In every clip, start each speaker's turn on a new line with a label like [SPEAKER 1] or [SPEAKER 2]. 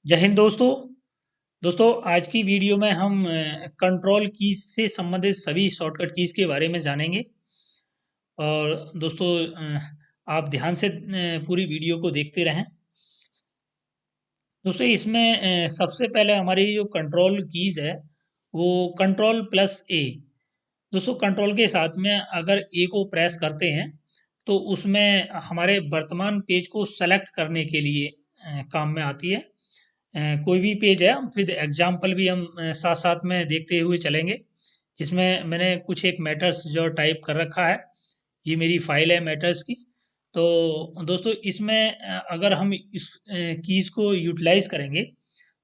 [SPEAKER 1] जय हिंद दोस्तों। आज की वीडियो में हम कंट्रोल कीज से संबंधित सभी शॉर्टकट कीज के बारे में जानेंगे। और दोस्तों आप ध्यान से पूरी वीडियो को देखते रहें। दोस्तों इसमें सबसे पहले हमारी जो कंट्रोल कीज है वो कंट्रोल प्लस ए। दोस्तों कंट्रोल के साथ में अगर ए को प्रेस करते हैं तो उसमें हमारे वर्तमान पेज को सेलेक्ट करने के लिए काम में आती है। कोई भी पेज है, फिर एग्जाम्पल भी हम साथ साथ में देखते हुए चलेंगे, जिसमें मैंने कुछ एक मैटर्स जो टाइप कर रखा है। ये मेरी फाइल है मैटर्स की। तो दोस्तों इसमें अगर हम इस कीज़ को यूटिलाइज करेंगे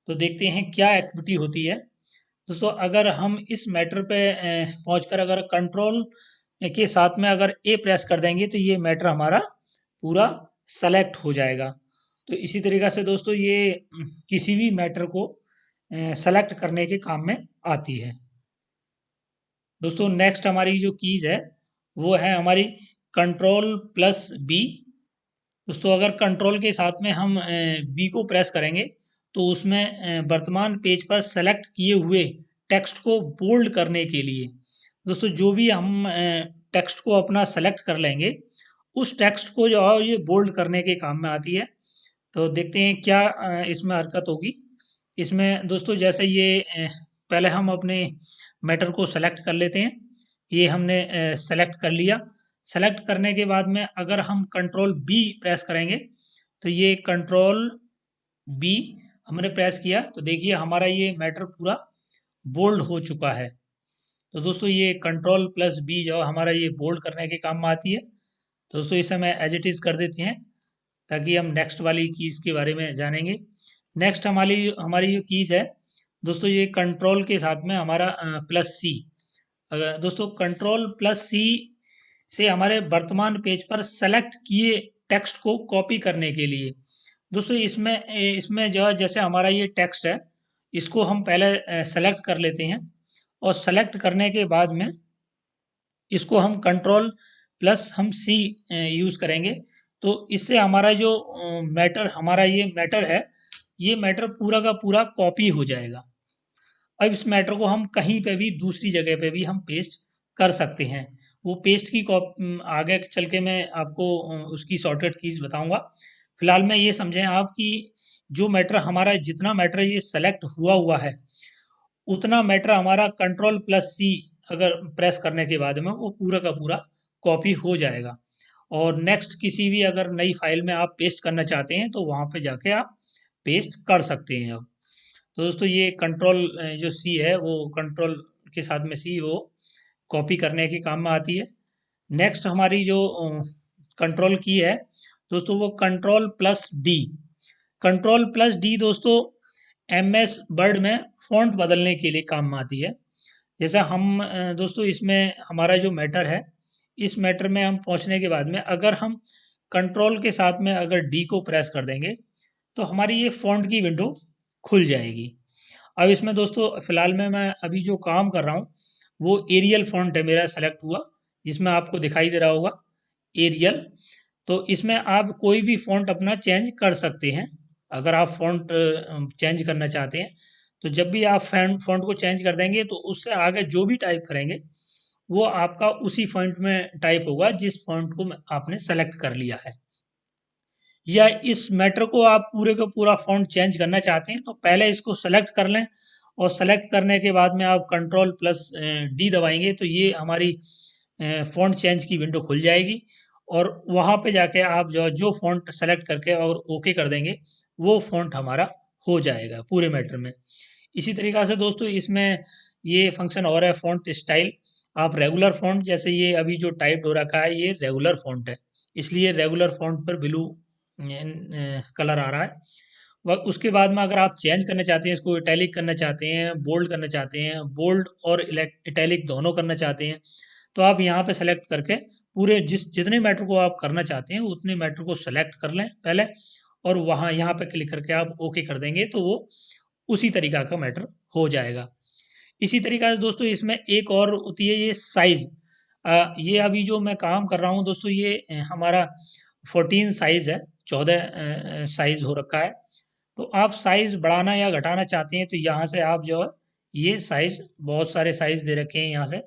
[SPEAKER 1] तो देखते हैं क्या एक्टिविटी होती है। दोस्तों अगर हम इस मैटर पे पहुंचकर अगर कंट्रोल के साथ में अगर ए प्रेस कर देंगे तो ये मैटर हमारा पूरा सेलेक्ट हो जाएगा। तो इसी तरीक़ा से दोस्तों ये किसी भी मैटर को सेलेक्ट करने के काम में आती है। दोस्तों नेक्स्ट हमारी जो कीज़ है वो है हमारी कंट्रोल प्लस बी। दोस्तों अगर कंट्रोल के साथ में हम बी को प्रेस करेंगे तो उसमें वर्तमान पेज पर सेलेक्ट किए हुए टेक्स्ट को बोल्ड करने के लिए दोस्तों जो भी हम टेक्स्ट को अपना सेलेक्ट कर लेंगे उस टेक्स्ट को जो है ये बोल्ड करने के काम में आती है। तो देखते हैं क्या इसमें हरकत होगी। इसमें दोस्तों जैसे ये पहले हम अपने मैटर को सेलेक्ट कर लेते हैं। ये हमने सेलेक्ट कर लिया। सेलेक्ट करने के बाद में अगर हम कंट्रोल बी प्रेस करेंगे तो ये कंट्रोल बी हमने प्रेस किया तो देखिए हमारा ये मैटर पूरा बोल्ड हो चुका है। तो दोस्तों ये कंट्रोल प्लस बी जो हमारा ये बोल्ड करने के काम में आती है। दोस्तों इसे मैं एज इट इज़ कर देते हैं ताकि हम नेक्स्ट वाली कीज़ के बारे में जानेंगे। नेक्स्ट हमारी हमारी जो कीज़ है दोस्तों ये कंट्रोल के साथ में हमारा प्लस सी। अगर दोस्तों कंट्रोल प्लस सी से हमारे वर्तमान पेज पर सेलेक्ट किए टेक्स्ट को कॉपी करने के लिए दोस्तों इसमें जो है जैसे हमारा ये टेक्स्ट है इसको हम पहले सेलेक्ट कर लेते हैं और सेलेक्ट करने के बाद में इसको हम कंट्रोल प्लस हम सी यूज़ करेंगे। तो इससे हमारा जो ये मैटर है ये मैटर पूरा का पूरा कॉपी हो जाएगा। अब इस मैटर को हम कहीं पे भी दूसरी जगह पे भी हम पेस्ट कर सकते हैं। वो पेस्ट की आगे चल के मैं आपको उसकी शॉर्टकट कीज़ बताऊंगा। फिलहाल में ये समझें आप कि जो मैटर हमारा जितना मैटर ये सेलेक्ट हुआ हुआ है उतना मैटर हमारा कंट्रोल प्लस सी अगर प्रेस करने के बाद में वो पूरा का पूरा कॉपी हो जाएगा। और नेक्स्ट किसी भी अगर नई फाइल में आप पेस्ट करना चाहते हैं तो वहाँ पे जाके आप पेस्ट कर सकते हैं। अब तो दोस्तों ये कंट्रोल जो सी है वो कंट्रोल के साथ में सी वो कॉपी करने के काम में आती है। नेक्स्ट हमारी जो कंट्रोल की है दोस्तों वो control plus D. Control plus D दोस्तों एमएस वर्ड में फ़ॉन्ट बदलने के लिए काम में आती है। जैसा हम दोस्तों इसमें हमारा जो मैटर है इस मैटर में हम पहुंचने के बाद में अगर हम कंट्रोल के साथ में अगर डी को प्रेस कर देंगे तो हमारी ये फ़ॉन्ट की विंडो खुल जाएगी। अब इसमें दोस्तों फ़िलहाल में मैं अभी जो काम कर रहा हूँ वो एरियल फ़ॉन्ट है मेरा सेलेक्ट हुआ, जिसमें आपको दिखाई दे रहा होगा एरियल। तो इसमें आप कोई भी फ़ॉन्ट अपना चेंज कर सकते हैं। अगर आप फ़ॉन्ट चेंज करना चाहते हैं तो जब भी आप फ़ॉन्ट को चेंज कर देंगे तो उससे आगे जो भी टाइप करेंगे वो आपका उसी फ़ॉन्ट में टाइप होगा जिस फ़ॉन्ट को आपने सेलेक्ट कर लिया है। या इस मैटर को आप पूरे का पूरा फ़ॉन्ट चेंज करना चाहते हैं तो पहले इसको सेलेक्ट कर लें और सेलेक्ट करने के बाद में आप कंट्रोल प्लस डी दबाएंगे तो ये हमारी फ़ॉन्ट चेंज की विंडो खुल जाएगी। और वहाँ पे जाके आप जो फ़ॉन्ट सेलेक्ट करके और ओके कर देंगे वो फ़ॉन्ट हमारा हो जाएगा पूरे मैटर में। इसी तरीक़ा से दोस्तों इसमें ये फंक्शन और है फ़ॉन्ट स्टाइल। आप रेगुलर फ़ॉन्ट जैसे ये अभी जो टाइप्ड हो रखा है ये रेगुलर फ़ॉन्ट है, इसलिए रेगुलर फ़ॉन्ट पर ब्लू कलर आ रहा है। व उसके बाद में अगर आप चेंज करना चाहते हैं, इसको इटैलिक करना चाहते हैं, बोल्ड करना चाहते हैं, बोल्ड और इटैलिक दोनों करना चाहते हैं तो आप यहाँ पे सेलेक्ट करके पूरे जितने मैटर को आप करना चाहते हैं उतने मैटर को सेलेक्ट कर लें पहले और वहाँ यहाँ पे क्लिक करके आप ओके कर देंगे तो वो उसी तरीका का मैटर हो जाएगा। इसी तरीका से दोस्तों इसमें एक और होती है ये साइज़। ये अभी जो मैं काम कर रहा हूँ दोस्तों ये हमारा 14 साइज़ है, 14 साइज़ हो रखा है। तो आप साइज़ बढ़ाना या घटाना चाहते हैं तो यहाँ से आप जो है ये साइज़, बहुत सारे साइज़ दे रखे हैं यहाँ से।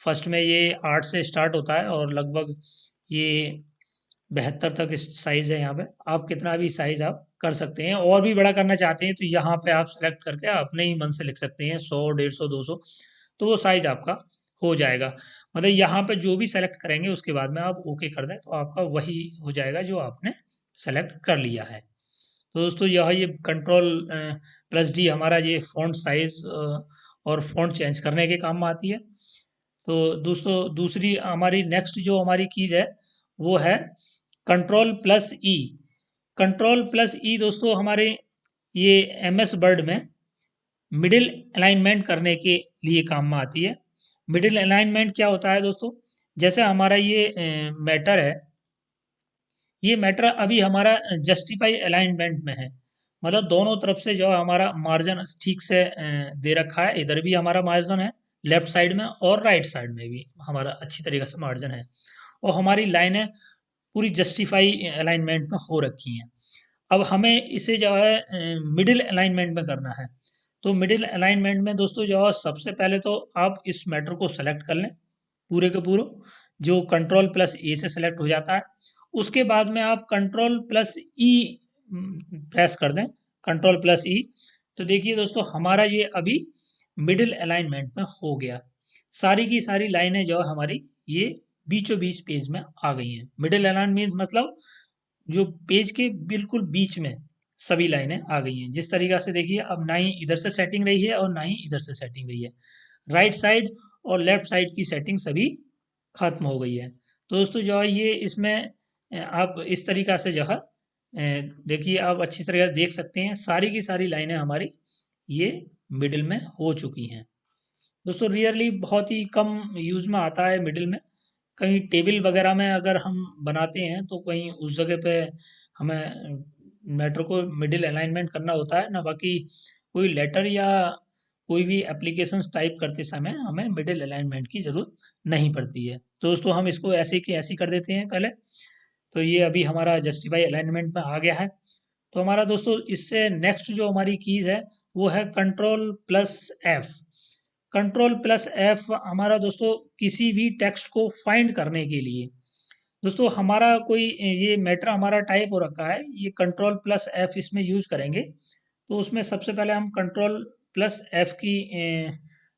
[SPEAKER 1] फर्स्ट में ये 8 से स्टार्ट होता है और लगभग ये 72 तक साइज़ है यहाँ पे। आप कितना भी साइज़ आप कर सकते हैं। और भी बड़ा करना चाहते हैं तो यहाँ पे आप सेलेक्ट करके अपने ही मन से लिख सकते हैं 100, 150, 200, तो वो साइज़ आपका हो जाएगा। मतलब यहाँ पे जो भी सेलेक्ट करेंगे उसके बाद में आप ओके कर दें तो आपका वही हो जाएगा जो आपने सेलेक्ट कर लिया है। तो दोस्तों यह ये कंट्रोल प्लस डी हमारा ये फ़ॉन्ट साइज़ और फ़ॉन्ट चेंज करने के काम में आती है। तो दोस्तों दूसरी हमारी नेक्स्ट जो हमारी कीज़ है वो है कंट्रोल प्लस ई। कंट्रोल प्लस ई दोस्तों हमारे ये एमएस वर्ड में मिडिल अलाइनमेंट करने के लिए काम में आती है। मिडिल अलाइनमेंट क्या होता है दोस्तों? जैसे हमारा ये मैटर है, ये मैटर अभी हमारा जस्टिफाई अलाइनमेंट में है। मतलब दोनों तरफ से जो है हमारा मार्जिन ठीक से दे रखा है। इधर भी हमारा मार्जिन है लेफ्ट साइड में और राइट साइड में भी हमारा अच्छी तरीके से मार्जिन है और हमारी लाइनें पूरी जस्टिफाई अलाइनमेंट में हो रखी हैं। अब हमें इसे जो है मिडिल अलाइनमेंट में करना है। तो मिडिल अलाइनमेंट में दोस्तों जो है सबसे पहले तो आप इस मैटर को सेलेक्ट कर लें पूरे के पूरे, जो कंट्रोल प्लस ए से सेलेक्ट हो जाता है। उसके बाद में आप कंट्रोल प्लस ई प्रेस कर दें, कंट्रोल प्लस ई। तो देखिए दोस्तों हमारा ये अभी मिडिल अलाइनमेंट में हो गया। सारी की सारी लाइनें जो है हमारी ये बीचों बीच पेज में आ गई हैं। मिडिल अलाइनमेंट मतलब जो पेज के बिल्कुल बीच में सभी लाइनें आ गई हैं। जिस तरीका से देखिए अब ना ही इधर से सेटिंग रही है और ना ही इधर से सेटिंग रही है। राइट साइड और लेफ्ट साइड की सेटिंग सभी खत्म हो गई है। तो दोस्तों जो है ये इसमें आप इस तरीका से जो है देखिए आप अच्छी तरह से देख सकते हैं सारी की सारी लाइनें हमारी ये मिडिल में हो चुकी हैं। दोस्तों रियरली बहुत ही कम यूज़ में आता है मिडिल में। कहीं टेबल वगैरह में अगर हम बनाते हैं तो कहीं उस जगह पे हमें मैटर को मिडिल अलाइनमेंट करना होता है ना, बाकी कोई लेटर या कोई भी एप्लीकेशंस टाइप करते समय हमें मिडिल अलाइनमेंट की ज़रूरत नहीं पड़ती है। तो दोस्तों हम इसको ऐसे की ऐसी कर देते हैं पहले। तो ये अभी हमारा जस्टिफाई अलाइनमेंट में आ गया है। तो हमारा दोस्तों इससे नेक्स्ट जो हमारी कीज़ है वो है control plus F. Control plus F हमारा दोस्तों किसी भी टेक्स्ट को फाइंड करने के लिए, दोस्तों हमारा कोई ये मैटर हमारा टाइप हो रखा है, ये कंट्रोल प्लस एफ इसमें यूज़ करेंगे। तो उसमें सबसे पहले हम कंट्रोल प्लस एफ की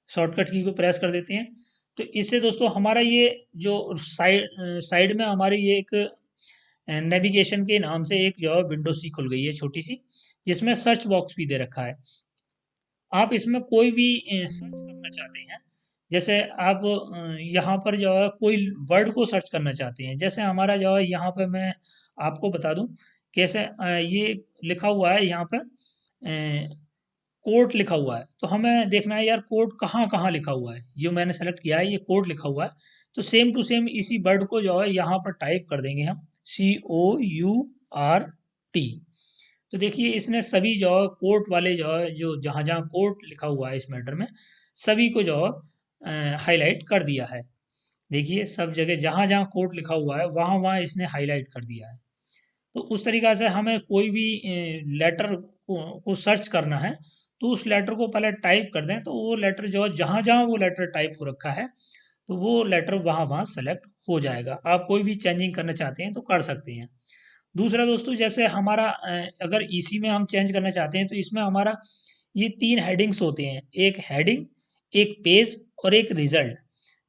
[SPEAKER 1] शॉर्टकट की को प्रेस कर देते हैं। तो इससे दोस्तों हमारा ये जो साइड में हमारी ये एक नेविगेशन के नाम से एक जो है विंडो सी खुल गई है छोटी सी, जिसमें सर्च बॉक्स भी दे रखा है। आप इसमें कोई भी सर्च करना चाहते हैं, जैसे आप यहाँ पर जो है कोई वर्ड को सर्च करना चाहते हैं, जैसे हमारा जो है यहाँ पे मैं आपको बता दूं कैसे ये लिखा हुआ है यहाँ पे कोर्ट लिखा हुआ है। तो हमें देखना है यार कोर्ट कहाँ कहाँ लिखा हुआ है। जो मैंने सेलेक्ट किया है ये कोर्ट लिखा हुआ है। तो सेम टू सेम इसी वर्ड को जो है यहाँ पर टाइप कर देंगे हम COURT। तो देखिए इसने सभी जो है कोर्ट वाले जो है जो जहाँ जहाँ कोर्ट लिखा हुआ है इस मैटर में सभी को जो है हाईलाइट कर दिया है। देखिए सब जगह जहाँ जहाँ कोर्ट लिखा हुआ है वहाँ वहाँ इसने हाईलाइट कर दिया है। तो उस तरीक़ा से हमें कोई भी लेटर को सर्च करना है तो उस लेटर को पहले टाइप कर दें तो वो लेटर जो है जहाँ जहाँ वो लेटर टाइप हो रखा है तो वो लेटर वहाँ वहाँ सेलेक्ट हो जाएगा। आप कोई भी चेंजिंग करना चाहते हैं तो कर सकते हैं। दूसरा दोस्तों जैसे हमारा अगर इसी में हम चेंज करना चाहते हैं तो इसमें हमारा ये 3 हेडिंग्स होते हैं, एक हेडिंग, एक पेज और एक रिजल्ट।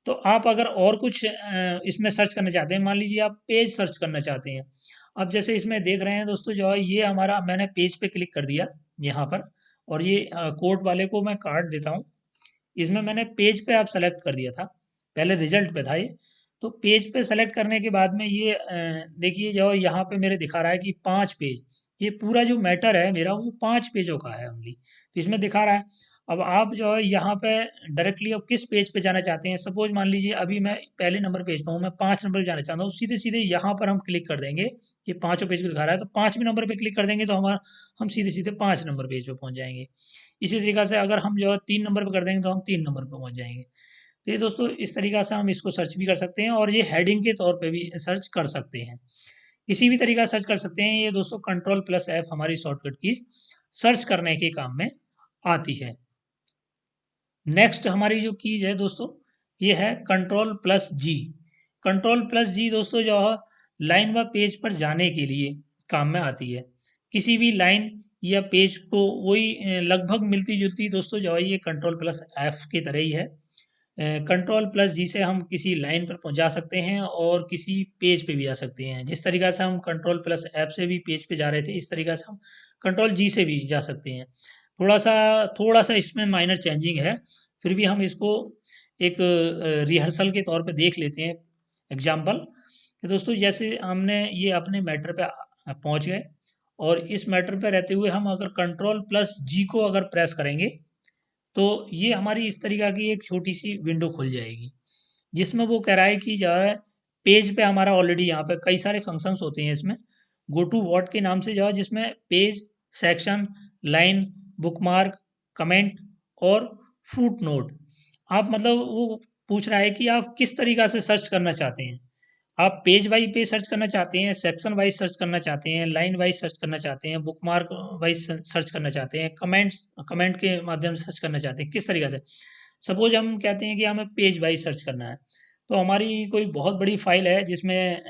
[SPEAKER 1] तो आप अगर और कुछ इसमें सर्च करना चाहते हैं, मान लीजिए आप पेज सर्च करना चाहते हैं। अब जैसे इसमें देख रहे हैं दोस्तों जो है ये हमारा मैंने पेज पे क्लिक कर दिया यहाँ पर और ये कोर्ट वाले को मैं काट देता हूँ। इसमें मैंने पेज पे आप सेलेक्ट कर दिया था, पहले रिजल्ट पे था ये। तो पेज पे सेलेक्ट करने के बाद में ये देखिए जो यहाँ पे मेरे दिखा रहा है कि 5 पेज, ये पूरा जो मैटर है मेरा वो 5 पेजों का है ओनली। तो इसमें दिखा रहा है। अब आप जो है यहाँ पे डायरेक्टली अब किस पेज पे जाना चाहते हैं, सपोज मान लीजिए अभी मैं पहले नंबर पेज पे हूँ, मैं 5 नंबर पे जाना चाहता हूँ, सीधे सीधे यहाँ पर हम क्लिक कर देंगे। ये पाँचों पेज को दिखा रहा है तो 5वें नंबर पे क्लिक कर देंगे तो हम सीधे सीधे 5 नंबर पेज पे पहुँच जाएंगे। इसी तरीक़ा से अगर हम जो है 3 नंबर पे कर देंगे तो हम 3 नंबर पे पहुँच जाएंगे। तो ये दोस्तों इस तरीक़ा से हम इसको सर्च भी कर सकते हैं और ये हेडिंग के तौर पे भी सर्च कर सकते हैं। किसी भी तरीका सर्च कर सकते हैं। ये दोस्तों कंट्रोल प्लस एफ हमारी शॉर्टकट की सर्च करने के काम में आती है। नेक्स्ट हमारी जो कीज है दोस्तों, ये है कंट्रोल प्लस जी। कंट्रोल प्लस जी दोस्तों जो है लाइन व पेज पर जाने के लिए काम में आती है। किसी भी लाइन या पेज को वही लगभग मिलती जुलती दोस्तों जो है ये कंट्रोल प्लस एफ की तरह ही है। कंट्रोल प्लस जी से हम किसी लाइन पर पहुंचा सकते हैं और किसी पेज पे भी जा सकते हैं। जिस तरीका से हम कंट्रोल प्लस एफ से भी पेज पे जा रहे थे, इस तरीका से हम कंट्रोल जी से भी जा सकते हैं। थोड़ा सा इसमें माइनर चेंजिंग है, फिर भी हम इसको एक रिहर्सल के तौर पे देख लेते हैं एग्जाम्पल कि दोस्तों जैसे हमने ये अपने मैटर पे पहुंच गए और इस मैटर पे रहते हुए हम अगर कंट्रोल प्लस जी को अगर प्रेस करेंगे तो ये हमारी इस तरीका की एक छोटी सी विंडो खुल जाएगी, जिसमें वो कह रहा है कि जो है पेज पे हमारा ऑलरेडी यहाँ पे कई सारे फंक्शंस होते हैं इसमें गो टू वॉट के नाम से जो है, जिसमें page, section, line, bookmark, comment और फुट नोट। आप मतलब वो पूछ रहा है कि आप किस तरीका से सर्च करना चाहते हैं। आप पेज वाइज पेज सर्च करना चाहते हैं, सेक्शन वाइज सर्च करना चाहते हैं, लाइन वाइज सर्च करना चाहते हैं, बुकमार्क वाइज सर्च करना चाहते हैं, कमेंट के माध्यम से सर्च करना चाहते हैं, किस तरीका से। सपोज हम कहते हैं कि हमें पेज वाइज सर्च करना है, तो हमारी कोई बहुत बड़ी फाइल है जिसमें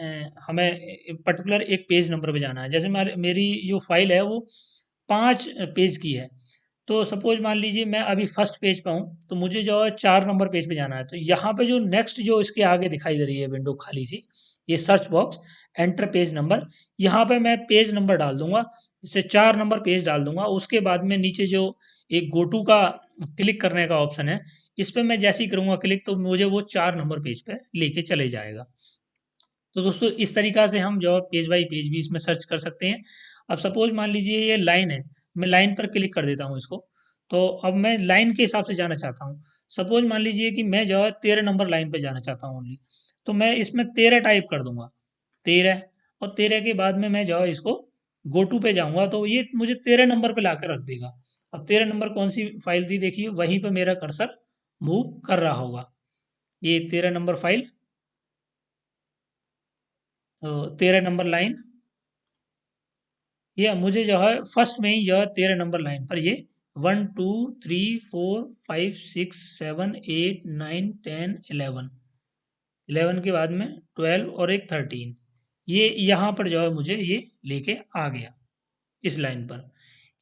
[SPEAKER 1] हमें पर्टिकुलर एक पेज नंबर पे जाना है। जैसे मेरी जो फाइल है वो 5 पेज की है, तो सपोज मान लीजिए मैं अभी फर्स्ट पेज पे हूँ, तो मुझे जो है 4 नंबर पेज पे जाना है। तो यहाँ पे जो नेक्स्ट जो इसके आगे दिखाई दे रही है विंडो खाली सी, ये search box, enter page number, यहाँ पे मैं पेज नंबर डाल दूंगा, जैसे 4 नंबर पेज डाल दूंगा। उसके बाद में नीचे जो एक गो टू का क्लिक करने का ऑप्शन है, इस पर मैं जैसे ही करूँगा क्लिक तो मुझे वो 4 नंबर पेज पे लेके चले जाएगा। तो दोस्तों इस तरीका से हम जो पेज बाई पेज भी इसमें सर्च कर सकते हैं। अब सपोज मान लीजिए ये लाइन है, मैं लाइन पर क्लिक कर देता हूँ इसको, तो अब मैं लाइन के हिसाब से जाना चाहता हूँ। सपोज मान लीजिए कि मैं जो है 13 नंबर लाइन पे जाना चाहता हूँ ओनली, तो मैं इसमें 13 टाइप कर दूंगा, 13। और 13 के बाद में मैं जो है इसको गो टू पे जाऊंगा तो ये मुझे 13 नंबर पे ला कर रख देगा। अब 13 नंबर कौन सी फाइल थी देखिए, वहीं पर मेरा कर्सर मूव कर रहा होगा। ये 13 नंबर फाइल, 13 नंबर लाइन, ये मुझे जो है फर्स्ट में ही जो है 13 नंबर लाइन पर ये 1 2 3 4 5 6 7 8 9 10 11 के बाद में 12 और एक 13, ये यहाँ पर जो है मुझे ये लेके आ गया इस लाइन पर,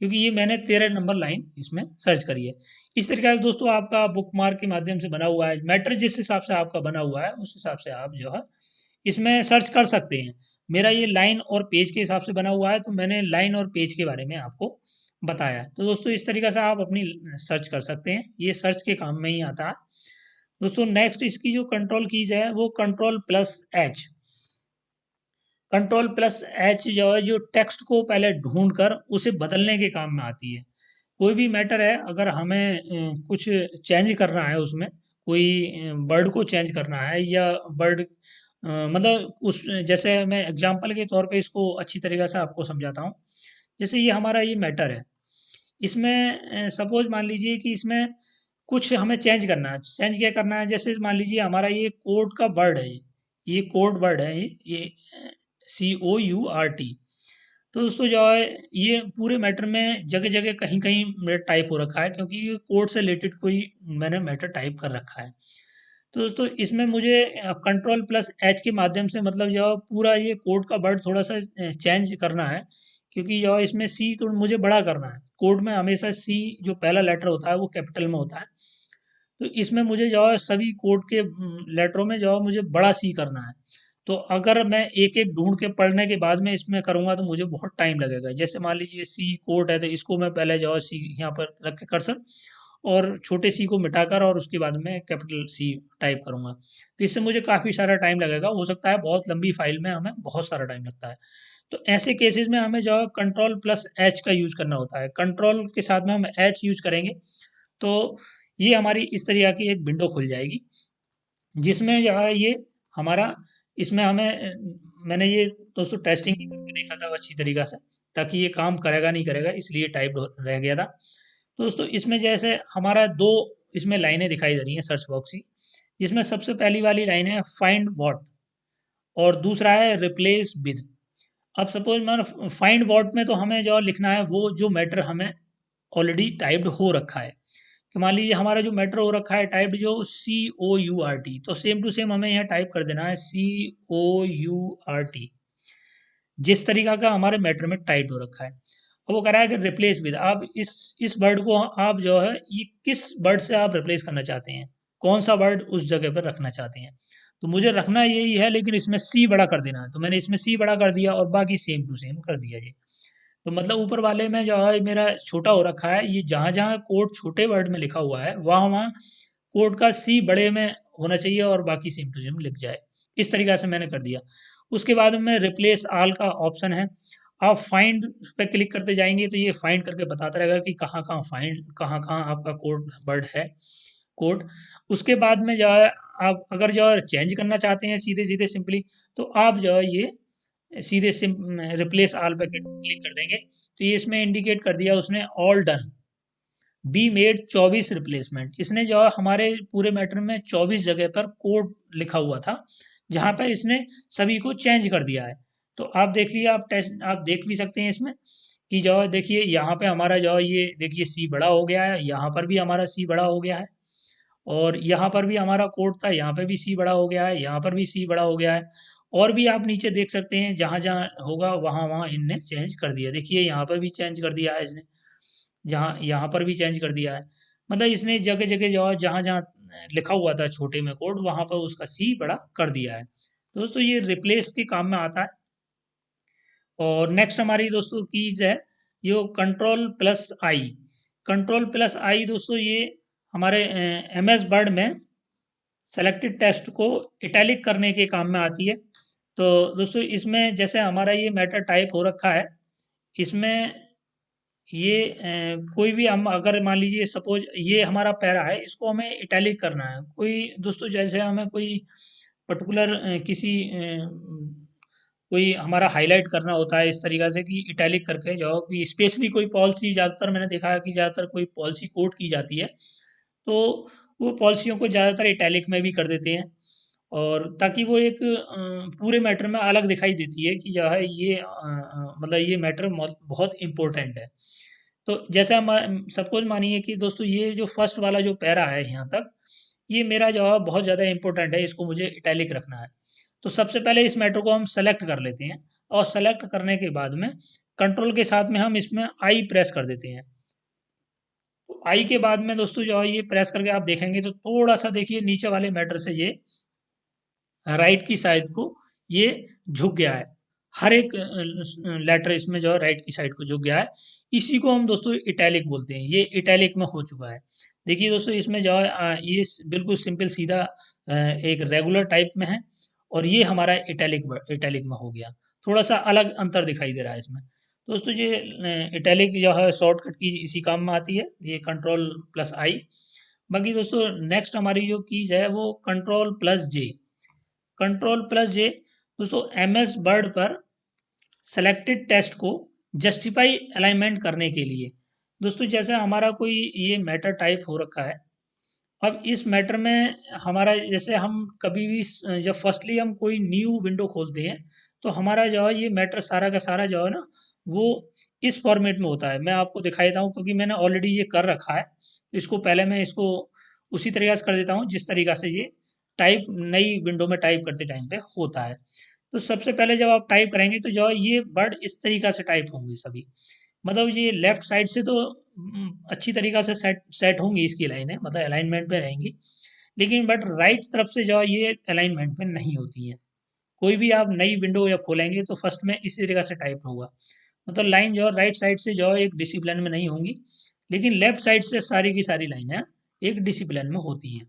[SPEAKER 1] क्योंकि ये मैंने 13 नंबर लाइन इसमें सर्च करी है। इस तरीके से दोस्तों आपका बुक मार्क के माध्यम से बना हुआ है मैटर, जिस हिसाब से आपका बना हुआ है उस हिसाब से आप जो है इसमें सर्च कर सकते हैं। मेरा ये लाइन और पेज के हिसाब से बना हुआ है, तो मैंने लाइन और पेज के बारे में आपको बताया। तो दोस्तों इस तरीके से आप अपनी सर्च कर सकते हैं, ये सर्च के काम में ही आता है। दोस्तों नेक्स्ट इसकी जो कंट्रोल कीज है वो control plus H. Control plus H जो है जो टेक्स्ट को पहले ढूंढ कर उसे बदलने के काम में आती है। कोई भी मैटर है, अगर हमें कुछ चेंज करना है उसमें, कोई वर्ड को चेंज करना है या वर्ड मतलब उस, जैसे मैं एग्जांपल के तौर पे इसको अच्छी तरीक़े से आपको समझाता हूँ। जैसे ये हमारा ये मैटर है, इसमें सपोज़ मान लीजिए कि इसमें कुछ हमें चेंज करना है। चेंज क्या करना है, जैसे मान लीजिए हमारा ये कोड का वर्ड है, ये कोड वर्ड है, ये COURT। तो दोस्तों जो है ये पूरे मैटर में जगह-जगह कहीं-कहीं मेरा टाइप हो रखा है, क्योंकि ये कोड से रिलेटेड कोई मैंने मैटर टाइप कर रखा है। तो दोस्तों इसमें मुझे कंट्रोल प्लस एच के माध्यम से मतलब जो है पूरा ये कोड का वर्ड थोड़ा-सा चेंज करना है, क्योंकि जो है इसमें सी तो मुझे बड़ा करना है। कोड में हमेशा सी जो पहला लेटर होता है वो कैपिटल में होता है। तो इसमें मुझे जो है सभी कोड के लेटरों में जो है मुझे बड़ा सी करना है। तो अगर मैं एक-एक ढूँढ के पढ़ने के बाद में इसमें करूँगा तो मुझे बहुत टाइम लगेगा। जैसे मान लीजिए सी कोड है तो इसको मैं पहले जो है सी यहाँ पर रख के कर्सर और छोटे सी को मिटाकर और उसके बाद में कैपिटल सी टाइप करूँगा। तो इससे मुझे काफ़ी सारा टाइम लगेगा। हो सकता है बहुत लंबी फाइल में हमें बहुत सारा टाइम लगता है। तो ऐसे केसेस में हमें जो है कंट्रोल प्लस एच का यूज़ करना होता है। कंट्रोल के साथ में हम एच यूज़ करेंगे तो ये हमारी इस तरीक़े की एक विंडो खुल जाएगी, जिसमें जो है ये हमारा इसमें मैंने ये दोस्तों टेस्टिंग करके देखा था अच्छी तरीक़ा से, ताकि ये काम करेगा नहीं करेगा इसलिए टाइप रह गया था। तो दोस्तों इसमें जैसे हमारा 2 इसमें लाइनें दिखाई दे रही हैं सर्च बॉक्स की, जिसमें सबसे पहली वाली लाइन है फाइंड व्हाट और दूसरा है रिप्लेस विद। अब सपोज मान फाइंड वॉट में तो हमें जो लिखना है वो जो मैटर हमें ऑलरेडी टाइप्ड हो रखा है, कि मान लीजिए हमारा जो मैटर हो रखा है टाइप्ड जो COURT, तो सेम टू सेम हमें यहाँ टाइप कर देना है COURT, जिस तरीका का हमारे मैटर में टाइप्ड हो रखा है। अब वो कह रहा है कि रिप्लेस विद, आप इस वर्ड को आप जो है ये किस वर्ड से आप रिप्लेस करना चाहते हैं, कौन सा वर्ड उस जगह पर रखना चाहते हैं। तो मुझे रखना यही है, लेकिन इसमें सी बड़ा कर देना है, तो मैंने इसमें सी बड़ा कर दिया और बाकी सेम टू सेम कर दिया ये। तो मतलब ऊपर वाले में जो है मेरा छोटा हो रखा है, ये जहाँ जहाँ कोड छोटे वर्ड में लिखा हुआ है वहाँ वहाँ कोड का सी बड़े में होना चाहिए और बाकी सेम टू सेम लिख जाए। इस तरीक़ा से मैंने कर दिया। उसके बाद में रिप्लेस ऑल का ऑप्शन है, आप फाइंड पे क्लिक करते जाएंगे तो ये फाइंड करके बताता रहेगा कि कहाँ कहाँ फाइंड, कहाँ कहाँ आपका कोड वर्ड है कोड। उसके बाद में जो है आप अगर जो है चेंज करना चाहते हैं सीधे सीधे सिंपली, तो आप जो है ये सीधे रिप्लेस ऑल पे क्लिक कर देंगे, तो ये इसमें इंडिकेट कर दिया उसने all done be made 24 replacement. इसने जो है हमारे पूरे मैटर में 24 जगह पर कोड लिखा हुआ था, जहाँ पर इसने सभी को चेंज कर दिया है। तो आप देख लिए, आप टेस्ट आप देख भी सकते हैं इसमें कि जो है देखिए यहाँ पे हमारा जो है ये देखिए सी बड़ा हो गया है, यहाँ पर भी हमारा सी बड़ा हो गया है, और यहाँ पर भी हमारा कोड था, यहाँ पे भी सी बड़ा हो गया है, यहाँ पर भी सी बड़ा हो गया है। और भी आप नीचे देख सकते हैं जहाँ जहाँ होगा वहाँ वहाँ इनने चेंज कर दिया, देखिए यहाँ पर भी चेंज कर दिया है इसने, जहाँ यहाँ पर भी चेंज कर दिया है। मतलब इसने जगह जगह जो जहाँ जहाँ लिखा हुआ था छोटे में कोड वहाँ पर उसका सी बड़ा कर दिया है। दोस्तों ये रिप्लेस के काम में आता है। और नेक्स्ट हमारी दोस्तों कीज है जो कंट्रोल+I। कंट्रोल+I दोस्तों ये हमारे MS वर्ड में सेलेक्टेड टेक्स्ट को इटैलिक करने के काम में आती है। तो दोस्तों इसमें जैसे हमारा ये मैटर टाइप हो रखा है, इसमें ये कोई भी हम अगर मान लीजिए सपोज ये हमारा पैरा है, इसको हमें इटैलिक करना है। कोई दोस्तों जैसे हमें कोई पर्टिकुलर किसी कोई हमारा हाईलाइट करना होता है इस तरीक़ा से कि इटैलिक करके जो कि स्पेशली कोई पॉलिसी, ज़्यादातर मैंने देखा है कि ज़्यादातर कोई पॉलिसी कोट की जाती है, तो वो पॉलिसियों को ज़्यादातर इटैलिक में भी कर देते हैं, और ताकि वो एक पूरे मैटर में अलग दिखाई देती है कि जो है ये मतलब ये मैटर बहुत इम्पोर्टेंट है। तो जैसे हम सपोज मानिए कि दोस्तों ये जो फर्स्ट वाला जो पैरा है यहाँ तक, ये मेरा जो है बहुत ज़्यादा इम्पोर्टेंट है, इसको मुझे इटैलिक रखना है। तो सबसे पहले इस मैटर को हम सेलेक्ट कर लेते हैं, और सेलेक्ट करने के बाद में कंट्रोल के साथ में हम इसमें आई प्रेस कर देते हैं। तो आई के बाद में दोस्तों जो है ये प्रेस करके आप देखेंगे तो थोड़ा सा देखिए नीचे वाले मैटर से ये राइट की साइड को ये झुक गया है, हर एक लेटर इसमें जो है राइट की साइड को झुक गया है। इसी को हम दोस्तों इटैलिक बोलते हैं, ये इटैलिक में हो चुका है। देखिए दोस्तों इसमें जो है ये बिल्कुल सिंपल सीधा एक रेगुलर टाइप में है, और ये हमारा इटैलिक में हो गया। थोड़ा सा अलग अंतर दिखाई दे रहा है इसमें। दोस्तों ये इटैलिक जो है शॉर्टकट की इसी काम में आती है, ये कंट्रोल+I। बाकी दोस्तों नेक्स्ट हमारी जो कीज है वो कंट्रोल+J। कंट्रोल+J दोस्तों MS वर्ड पर सेलेक्टेड टेक्स्ट को जस्टिफाई अलाइनमेंट करने के लिए। दोस्तों जैसे हमारा कोई ये मैटर टाइप हो रखा है, अब इस मैटर में हमारा जैसे हम कभी भी जब फर्स्टली हम कोई न्यू विंडो खोलते हैं, तो हमारा जो है ये मैटर सारा का सारा जो है ना वो इस फॉर्मेट में होता है। मैं आपको दिखाई देता हूँ क्योंकि मैंने ऑलरेडी ये कर रखा है, तो इसको पहले मैं इसको उसी तरीक़ा से कर देता हूँ जिस तरीक़ा से ये टाइप नई विंडो में टाइप करते टाइम पे होता है। तो सबसे पहले जब आप टाइप करेंगे तो जो है ये वर्ड इस तरीक़ा से टाइप होंगे सभी, मतलब ये लेफ्ट साइड से तो अच्छी तरीक़ा से सेट होंगी इसकी लाइनें, मतलब अलाइनमेंट पे रहेंगी, लेकिन बट राइट तरफ से जो है ये अलाइनमेंट में नहीं होती हैं। कोई भी आप नई विंडो जब खोलेंगे तो फर्स्ट में इसी तरीक़ा से टाइप होगा, मतलब लाइन जो है राइट साइड से जो है एक डिसिप्लिन में नहीं होंगी, लेकिन लेफ्ट साइड से सारी की सारी लाइनें एक डिसिप्लिन में होती हैं।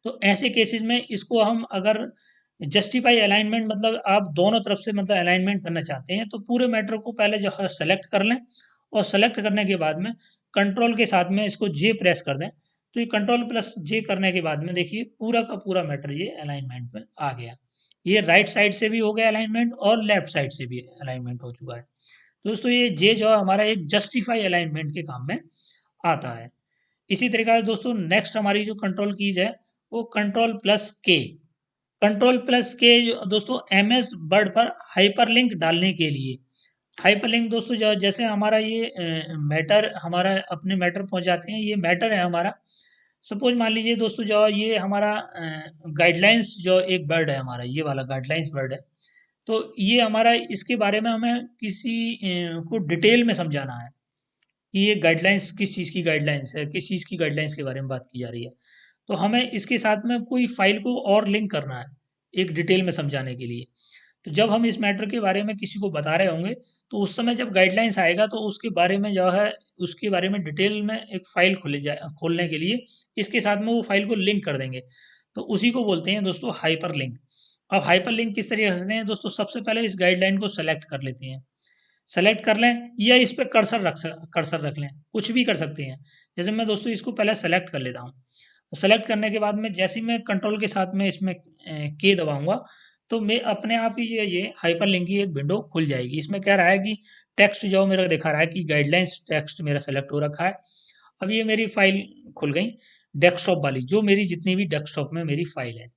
[SPEAKER 1] तो ऐसे केसेस में इसको हम अगर जस्टिफाई अलाइनमेंट मतलब आप दोनों तरफ से मतलब अलाइनमेंट करना चाहते हैं, तो पूरे मैटर को पहले जो है सेलेक्ट कर लें, और सेलेक्ट करने के बाद में कंट्रोल के साथ में इसको J प्रेस कर दें। तो ये कंट्रोल+J करने के बाद में देखिए पूरा का पूरा मैटर ये अलाइनमेंट में आ गया। ये राइट साइड से भी हो गया अलाइनमेंट और लेफ्ट साइड से भी अलाइनमेंट हो चुका है। दोस्तों ये J जो है हमारा एक जस्टिफाई अलाइनमेंट के काम में आता है। इसी तरीके से दोस्तों नेक्स्ट हमारी जो कंट्रोल कीज है वो कंट्रोल+K। कंट्रोल प्लस के दोस्तों एमएस वर्ड पर हाइपरलिंक डालने के लिए, हाइपरलिंक दोस्तों जो जैसे हमारा ये मैटर हमारा अपने मैटर पहुंच जाते हैं, ये मैटर है हमारा। सपोज मान लीजिए दोस्तों जो ये हमारा गाइडलाइंस जो एक वर्ड है हमारा, ये वाला गाइडलाइंस वर्ड है, तो ये हमारा इसके बारे में हमें किसी को डिटेल में समझाना है कि ये गाइडलाइंस किस चीज़ की गाइडलाइंस है, किस चीज़ की गाइडलाइंस के बारे में बात की जा रही है। तो हमें इसके साथ में कोई फाइल को और लिंक करना है एक डिटेल में समझाने के लिए। तो जब हम इस मैटर के बारे में किसी को बता रहे होंगे, तो उस समय जब गाइडलाइंस आएगा तो उसके बारे में जो है उसके बारे में डिटेल में एक फाइल खोलने के लिए इसके साथ में वो फाइल को लिंक कर देंगे। तो उसी को बोलते हैं दोस्तों हाइपर लिंक। अब हाइपर लिंक किस तरीके से करते हैं दोस्तों, सबसे पहले इस गाइडलाइन को सेलेक्ट कर लेते हैं, सेलेक्ट कर लें या इस पे कर्सर रख लें, कुछ भी कर सकते हैं। जैसे मैं दोस्तों इसको पहले सेलेक्ट कर लेता हूँ। सेलेक्ट करने के बाद में जैसे ही मैं कंट्रोल के साथ में इसमें के दबाऊंगा, तो मैं अपने आप ही ये हाइपर लिंक की एक विंडो खुल जाएगी। इसमें कह रहा है कि टेक्स्ट जो मेरा दिखा रहा है कि गाइडलाइंस टेक्स्ट मेरा सेलेक्ट हो रखा है। अब ये मेरी फाइल खुल गई डेस्कटॉप वाली, जो मेरी जितनी भी डेस्कटॉप में मेरी फाइल है।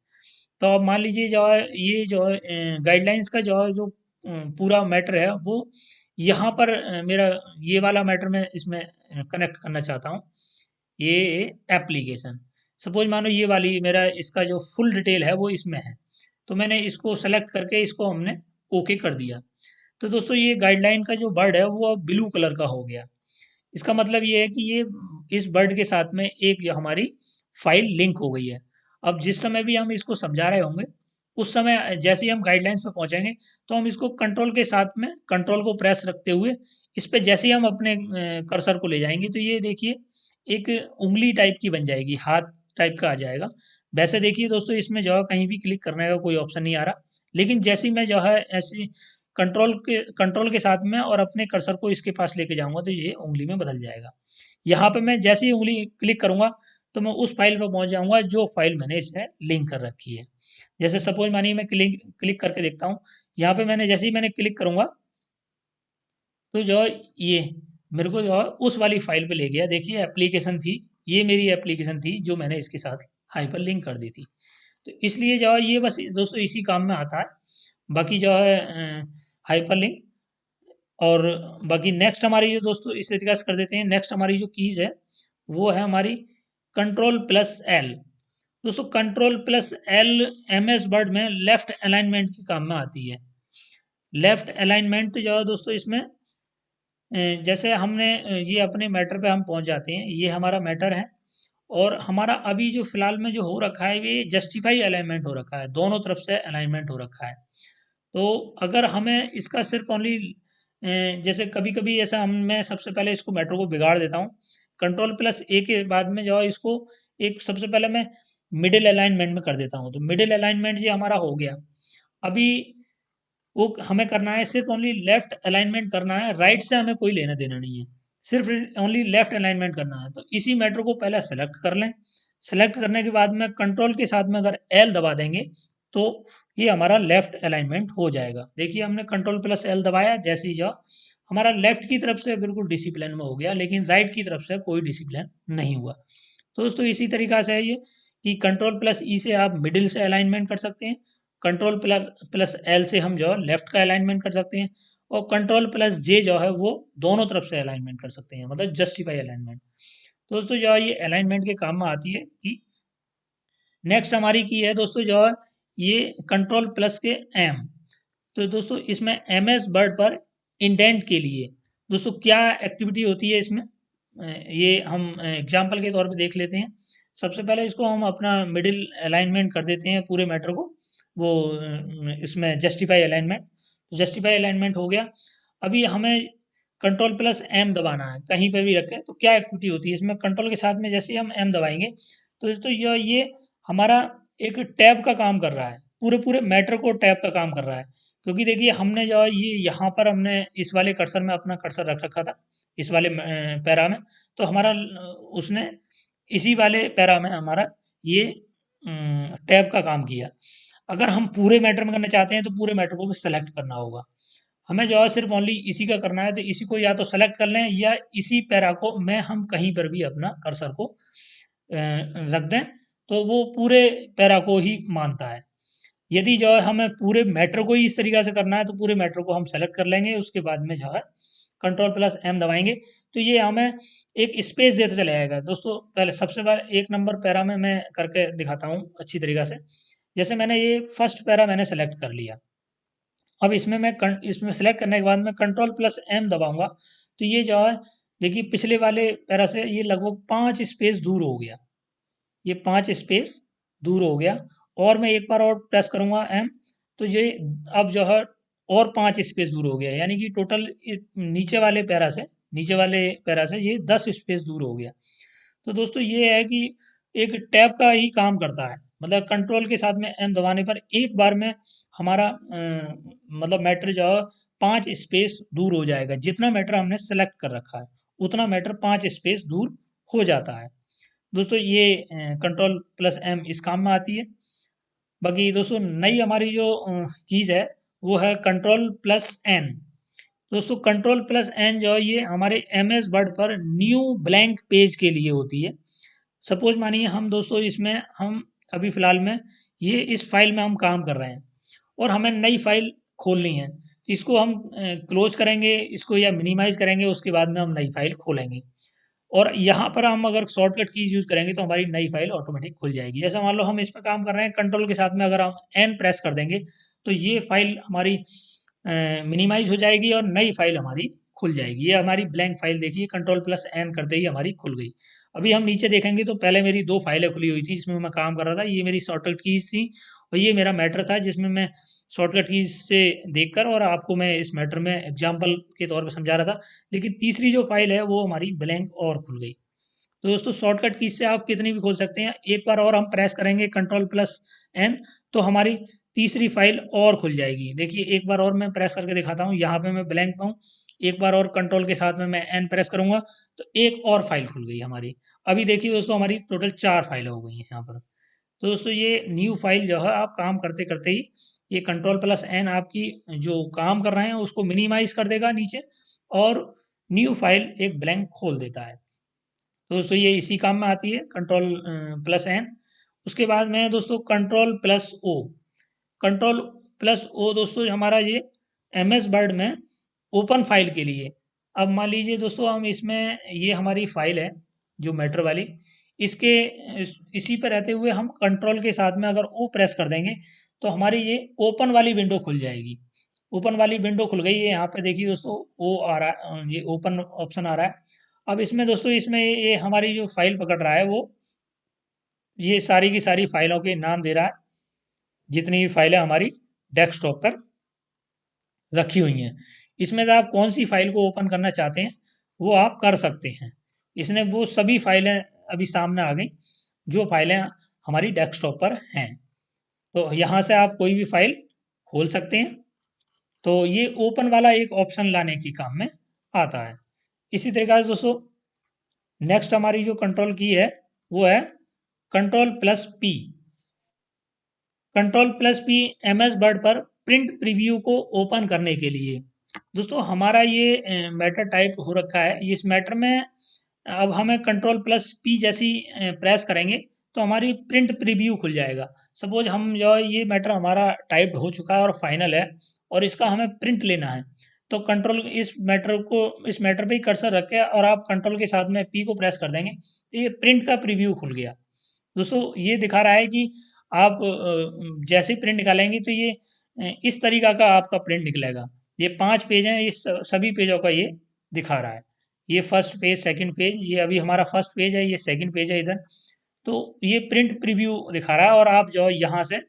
[SPEAKER 1] तो अब मान लीजिए जो है ये जो है गाइडलाइंस का जो पूरा मैटर है वो यहाँ पर मेरा ये वाला मैटर मैं इसमें कनेक्ट करना चाहता हूँ, ये एप्लीकेशन। सपोज मानो ये वाली मेरा इसका जो फुल डिटेल है वो इसमें है, तो मैंने इसको सेलेक्ट करके इसको हमने ओके कर दिया। तो दोस्तों ये गाइडलाइन का जो वर्ड है वो अब ब्लू कलर का हो गया। इसका मतलब ये है कि ये इस वर्ड के साथ में एक हमारी फाइल लिंक हो गई है। अब जिस समय भी हम इसको समझा रहे होंगे, उस समय जैसे ही हम गाइडलाइंस पे पहुंचेंगे, तो हम इसको कंट्रोल के साथ में कंट्रोल को प्रेस रखते हुए इस पे जैसे ही हम अपने कर्सर को ले जाएंगे, तो ये देखिए एक उंगली टाइप की बन जाएगी, हाथ टाइप का आ जाएगा। वैसे देखिए दोस्तों इसमें जो है कहीं भी क्लिक करने का कोई ऑप्शन नहीं आ रहा, लेकिन जैसे ही मैं जो है ऐसी कंट्रोल के साथ में और अपने कर्सर को इसके पास लेके जाऊंगा, तो ये उंगली में बदल जाएगा। यहाँ पे मैं जैसे ही उंगली क्लिक करूंगा, तो मैं उस फाइल पर पहुंच जाऊंगा जो फाइल मैंने इससे लिंक कर रखी है। जैसे सपोज मानिए मैं क्लिक क्लिक करके देखता हूँ, यहाँ पे मैंने जैसे ही मैंने क्लिक करूंगा, तो जो है ये मेरे को जो है उस वाली फाइल पे ले गया। देखिए एप्लीकेशन थी, ये मेरी एप्लीकेशन थी जो मैंने इसके साथ हाइपर लिंक कर दी थी। तो इसलिए जो है ये बस दोस्तों इसी काम में आता है। बाकी जो है हाइपर लिंक। और बाकी नेक्स्ट हमारी जो दोस्तों इस तरीके से कर देते हैं, नेक्स्ट हमारी जो कीज़ है वो है हमारी कंट्रोल प्लस एल। दोस्तों control plus L M S Word में लेफ्ट अलाइनमेंट के काम में आती है। लेफ्ट अलाइनमेंट जो है दोस्तों इसमें जैसे हमने ये अपने मैटर पे हम पहुंच जाते हैं, ये हमारा मैटर है और हमारा अभी जो फिलहाल में जो हो रखा है ये जस्टिफाई अलाइनमेंट हो रखा है, दोनों तरफ से अलाइनमेंट हो रखा है। तो अगर हमें इसका सिर्फ ओनली जैसे कभी कभी ऐसा हम मैं सबसे पहले इसको मैटर को बिगाड़ देता हूँ, कंट्रोल प्लस ए के बाद में जो है इसको एक सबसे पहले मैं मिडिल अलाइनमेंट में कर देता हूँ। तो मिडिल अलाइनमेंट ये हमारा हो गया। अभी वो हमें करना है सिर्फ ओनली लेफ्ट अलाइनमेंट करना है, राइट से हमें कोई लेना देना नहीं है, सिर्फ ओनली लेफ्ट अलाइनमेंट करना है। तो इसी मैटर को पहले सेलेक्ट कर लें। सेलेक्ट करने के बाद में कंट्रोल के साथ में अगर एल दबा देंगे, तो ये हमारा लेफ्ट अलाइनमेंट हो जाएगा। देखिए हमने कंट्रोल प्लस एल दबाया, जैसे ही जाओ हमारा लेफ्ट की तरफ से बिल्कुल डिसिप्लिन में हो गया, लेकिन राइट की तरफ से कोई डिसिप्लिन नहीं हुआ। तो दोस्तों इसी तरीका से है ये कि कंट्रोल प्लस ई से आप मिडिल से अलाइनमेंट कर सकते हैं, कंट्रोल प्लस प्लस एल से हम जो है लेफ्ट का अलाइनमेंट कर सकते हैं, और कंट्रोल प्लस जे जो है वो दोनों तरफ से अलाइनमेंट कर सकते हैं, मतलब जस्टिफाई अलाइनमेंट। दोस्तों जो है ये अलाइनमेंट के काम में आती है कि नेक्स्ट हमारी की है दोस्तों जो है ये कंट्रोल प्लस के एम। तो दोस्तों इसमें एम एस वर्ड पर इंडेंट के लिए दोस्तों क्या एक्टिविटी होती है इसमें, ये हम एग्जाम्पल के तौर पे देख लेते हैं। सबसे पहले इसको हम अपना मिडिल अलाइनमेंट कर देते हैं पूरे मैटर को, वो इसमें जस्टिफाई अलाइनमेंट। जस्टिफाई अलाइनमेंट हो गया। अभी हमें कंट्रोल प्लस एम दबाना है कहीं पे भी रखें, तो क्या एक्टिविटी होती है इसमें, कंट्रोल के साथ में जैसे ही हम एम दबाएंगे, तो दोस्तों ये हमारा एक टैब का काम कर रहा है, पूरे पूरे मैटर को टैब का काम कर रहा है। क्योंकि देखिए हमने जो है ये यहाँ पर हमने इस वाले कर्सर में अपना कर्सर रख रखा था, इस वाले पैरा में। तो हमारा उसने इसी वाले पैरा में हमारा ये टैब का काम किया। अगर हम पूरे मैटर में करना चाहते हैं, तो पूरे मैटर को भी सेलेक्ट करना होगा। हमें जो है सिर्फ ओनली इसी का करना है, तो इसी को या तो सेलेक्ट कर लें या इसी पैरा को मैं हम कहीं पर भी अपना कर्सर को रख दें, तो वो पूरे पैरा को ही मानता है। यदि जो है हमें पूरे मैटर को ही इस तरीक़ा से करना है तो पूरे मैटर को हम सेलेक्ट कर लेंगे, उसके बाद में जो है कंट्रोल प्लस एम दबाएंगे तो ये हमें एक स्पेस देते चला जाएगा। दोस्तों पहले सबसे पहले 1 नंबर पैरा में मैं करके दिखाता हूँ अच्छी तरीक़ा से। जैसे मैंने ये फर्स्ट पैरा मैंने सेलेक्ट कर लिया। अब इसमें सेलेक्ट करने के बाद मैं कंट्रोल प्लस एम दबाऊंगा तो ये जो है देखिए पिछले वाले पैरा से ये लगभग 5 स्पेस दूर हो गया। ये 5 स्पेस दूर हो गया और मैं एक बार और प्रेस करूंगा एम तो ये अब जो है और 5 स्पेस दूर हो गया, यानी कि टोटल नीचे वाले पैरा से ये 10 स्पेस दूर हो गया। तो दोस्तों ये है कि एक टैब का ही काम करता है, मतलब कंट्रोल के साथ में एम दबाने पर एक बार में हमारा मतलब मैटर जो है 5 स्पेस दूर हो जाएगा। जितना मैटर हमने सेलेक्ट कर रखा है उतना मैटर 5 स्पेस दूर हो जाता है। दोस्तों ये कंट्रोल प्लस एम इस काम में आती है। बाकी दोस्तों नई हमारी जो चीज़ है वो है कंट्रोल प्लस एन। दोस्तों कंट्रोल प्लस एन जो है ये हमारे एमएस वर्ड पर न्यू ब्लैंक पेज के लिए होती है। सपोज मानिए हम दोस्तों इसमें हम अभी फ़िलहाल में ये इस फाइल में हम काम कर रहे हैं और हमें नई फाइल खोलनी है तो इसको हम क्लोज करेंगे इसको या मिनिमाइज़ करेंगे, उसके बाद में हम नई फाइल खोलेंगे और यहाँ पर हम अगर शॉर्टकट कीज़ यूज़ करेंगे तो हमारी नई फाइल ऑटोमेटिक खुल जाएगी। जैसे मान लो हम इस पे काम कर रहे हैं, कंट्रोल के साथ में अगर हम एन प्रेस कर देंगे तो ये फाइल हमारी मिनिमाइज हो जाएगी और नई फाइल हमारी खुल जाएगी। ये हमारी ब्लैंक फाइल देखिए कंट्रोल प्लस एन करते ही हमारी खुल गई। अभी हम नीचे देखेंगे तो पहले मेरी 2 फाइलें खुली हुई थी जिसमें मैं काम कर रहा था। ये मेरी शॉर्टकट कीज़ थी और ये मेरा मैटर था जिसमें मैं शॉर्टकट कीज़ से देखकर और आपको मैं इस मैटर में एग्जांपल के तौर पे समझा रहा था। लेकिन तीसरी जो फाइल है वो हमारी ब्लैंक और खुल गई। तो दोस्तों शॉर्टकट कीज से आप कितनी भी खोल सकते हैं। एक बार और हम प्रेस करेंगे कंट्रोल प्लस एन तो हमारी तीसरी फाइल और खुल जाएगी। देखिए एक बार और मैं प्रेस करके दिखाता हूँ, यहाँ पे मैं ब्लैंक पाऊँ, एक बार और कंट्रोल के साथ में मैं एन प्रेस करूँगा तो एक और फाइल खुल गई हमारी। अभी देखिए दोस्तों हमारी टोटल 4 फाइलें हो गई हैं यहाँ पर। तो दोस्तों ये न्यू फाइल जो है आप काम करते करते ही ये कंट्रोल प्लस एन आपकी जो काम कर रहे हैं उसको मिनिमाइज कर देगा नीचे और न्यू फाइल एक ब्लैंक खोल देता है। तो दोस्तों ये इसी काम में आती है कंट्रोल प्लस एन। उसके बाद में दोस्तों control plus O. Control plus O दोस्तों हमारा ये एमएस वर्ड में ओपन फाइल के लिए। अब मान लीजिए दोस्तों हम इसमें ये हमारी फाइल है जो मैटर वाली, इसके इसी पर रहते हुए हम कंट्रोल के साथ में अगर ओ प्रेस कर देंगे तो हमारी ये ओपन वाली विंडो खुल जाएगी। ओपन वाली विंडो खुल गई है, यहाँ पे देखिए दोस्तों ओ आ रहा है, ये ओपन ऑप्शन आ रहा है। अब इसमें दोस्तों इसमें ये हमारी जो फाइल पकड़ रहा है वो ये सारी की सारी फाइलों के नाम दे रहा है, जितनी भी फाइलें हमारी डेस्कटॉप पर रखी हुई हैं। इसमें से आप कौन सी फाइल को ओपन करना चाहते हैं वो आप कर सकते हैं। इसने वो सभी फाइलें अभी सामने आ गई जो फाइलें हमारी डेस्कटॉप पर हैं। तो यहाँ से आप कोई भी फाइल खोल सकते हैं। तो ये ओपन वाला एक ऑप्शन लाने के काम में आता है। इसी तरीके से दोस्तों नेक्स्ट हमारी जो कंट्रोल की है वो है control plus P. Control plus P MS word पर प्रिंट प्रीव्यू को ओपन करने के लिए। दोस्तों हमारा ये मैटर टाइप हो रखा है, इस मैटर में अब हमें कंट्रोल प्लस पी जैसी प्रेस करेंगे तो हमारी प्रिंट प्रीव्यू खुल जाएगा। सपोज हम जो है ये मैटर हमारा टाइप्ड हो चुका है और फाइनल है और इसका हमें प्रिंट लेना है तो कंट्रोल इस मैटर पे ही कर्सर रख के और आप कंट्रोल के साथ में पी को प्रेस कर देंगे तो ये प्रिंट का प्रीव्यू खुल गया। दोस्तों ये दिखा रहा है कि आप जैसे ही प्रिंट निकालेंगे तो ये इस तरीका का आपका प्रिंट निकलेगा। ये 5 पेज हैं, इस सभी पेजों का ये दिखा रहा है। ये फर्स्ट पेज, सेकंड पेज, ये अभी हमारा फर्स्ट पेज है, ये सेकंड पेज है इधर। तो ये प्रिंट प्रीव्यू दिखा रहा है और आप जो यहाँ से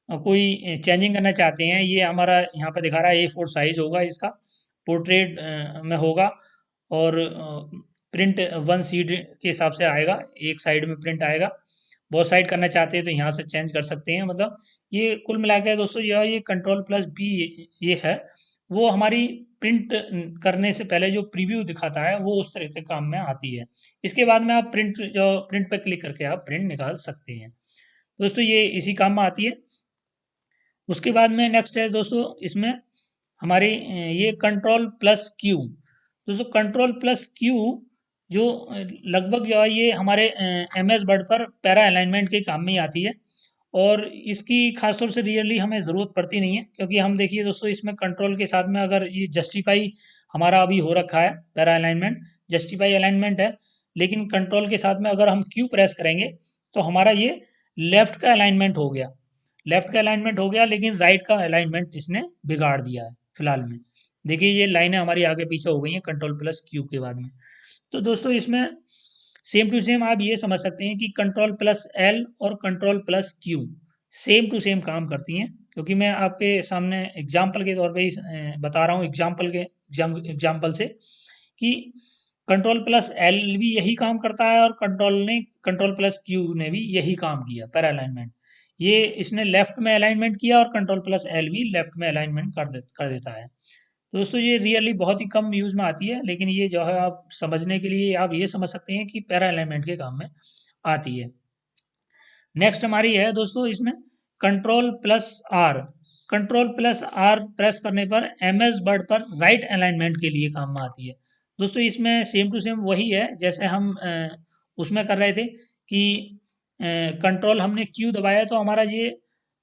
[SPEAKER 1] कोई चेंजिंग करना चाहते हैं, ये हमारा यहाँ पे दिखा रहा है A4 साइज होगा इसका, पोर्ट्रेट में होगा और प्रिंट 1 शीट के हिसाब से आएगा, एक साइड में प्रिंट आएगा। बहुत साइड करना चाहते हैं तो यहाँ से चेंज कर सकते हैं। मतलब ये कुल मिला के दोस्तों ये कंट्रोल प्लस बी ये है वो हमारी प्रिंट करने से पहले जो प्रीव्यू दिखाता है वो उस तरह के काम में आती है। इसके बाद में आप प्रिंट पे क्लिक करके आप प्रिंट निकाल सकते हैं। दोस्तों ये इसी काम में आती है। उसके बाद में नेक्स्ट है दोस्तों इसमें हमारी ये कंट्रोल प्लस क्यू। दोस्तों कंट्रोल प्लस क्यू जो लगभग जो है ये हमारे एम एस वर्ड पर पैरा अलाइनमेंट के काम में ही आती है और इसकी खासतौर से रियली हमें ज़रूरत पड़ती नहीं है, क्योंकि हम देखिए दोस्तों इसमें कंट्रोल के साथ में अगर ये जस्टिफाई हमारा अभी हो रखा है पैरा अलाइनमेंट, जस्टिफाई अलाइनमेंट है, लेकिन कंट्रोल के साथ में अगर हम क्यू प्रेस करेंगे तो हमारा ये लेफ्ट का अलाइनमेंट हो गया, लेफ्ट का अलाइनमेंट हो गया, लेकिन राइट का अलाइनमेंट इसने बिगाड़ दिया है फिलहाल में। देखिए ये लाइनें हमारी आगे पीछे हो गई हैं कंट्रोल प्लस क्यू के बाद में। तो दोस्तों इसमें सेम टू सेम आप ये समझ सकते हैं कि कंट्रोल प्लस एल और control plus Q same to same काम करती हैं, क्योंकि मैं आपके सामने एग्जाम्पल के तौर पे ही बता रहा हूँ, एग्जाम्पल से कि कंट्रोल प्लस एल भी यही काम करता है और कंट्रोल प्लस क्यू ने भी यही काम किया पैरा अलाइनमेंट। ये इसने लेफ्ट में अलाइनमेंट किया और कंट्रोल प्लस एल भी लेफ्ट में अलाइनमेंट कर देता है। तो दोस्तों ये रियली बहुत ही कम यूज़ में आती है, लेकिन ये जो है आप समझने के लिए आप ये समझ सकते हैं कि पैरा अलाइनमेंट के काम में आती है। नेक्स्ट हमारी है दोस्तों इसमें control plus R. Control plus R press करने पर एम एस वर्ड पर राइट अलाइनमेंट के लिए काम में आती है। दोस्तों इसमें सेम टू सेम वही है जैसे हम उसमें कर रहे थे कि कंट्रोल हमने क्यू दबाया तो हमारा ये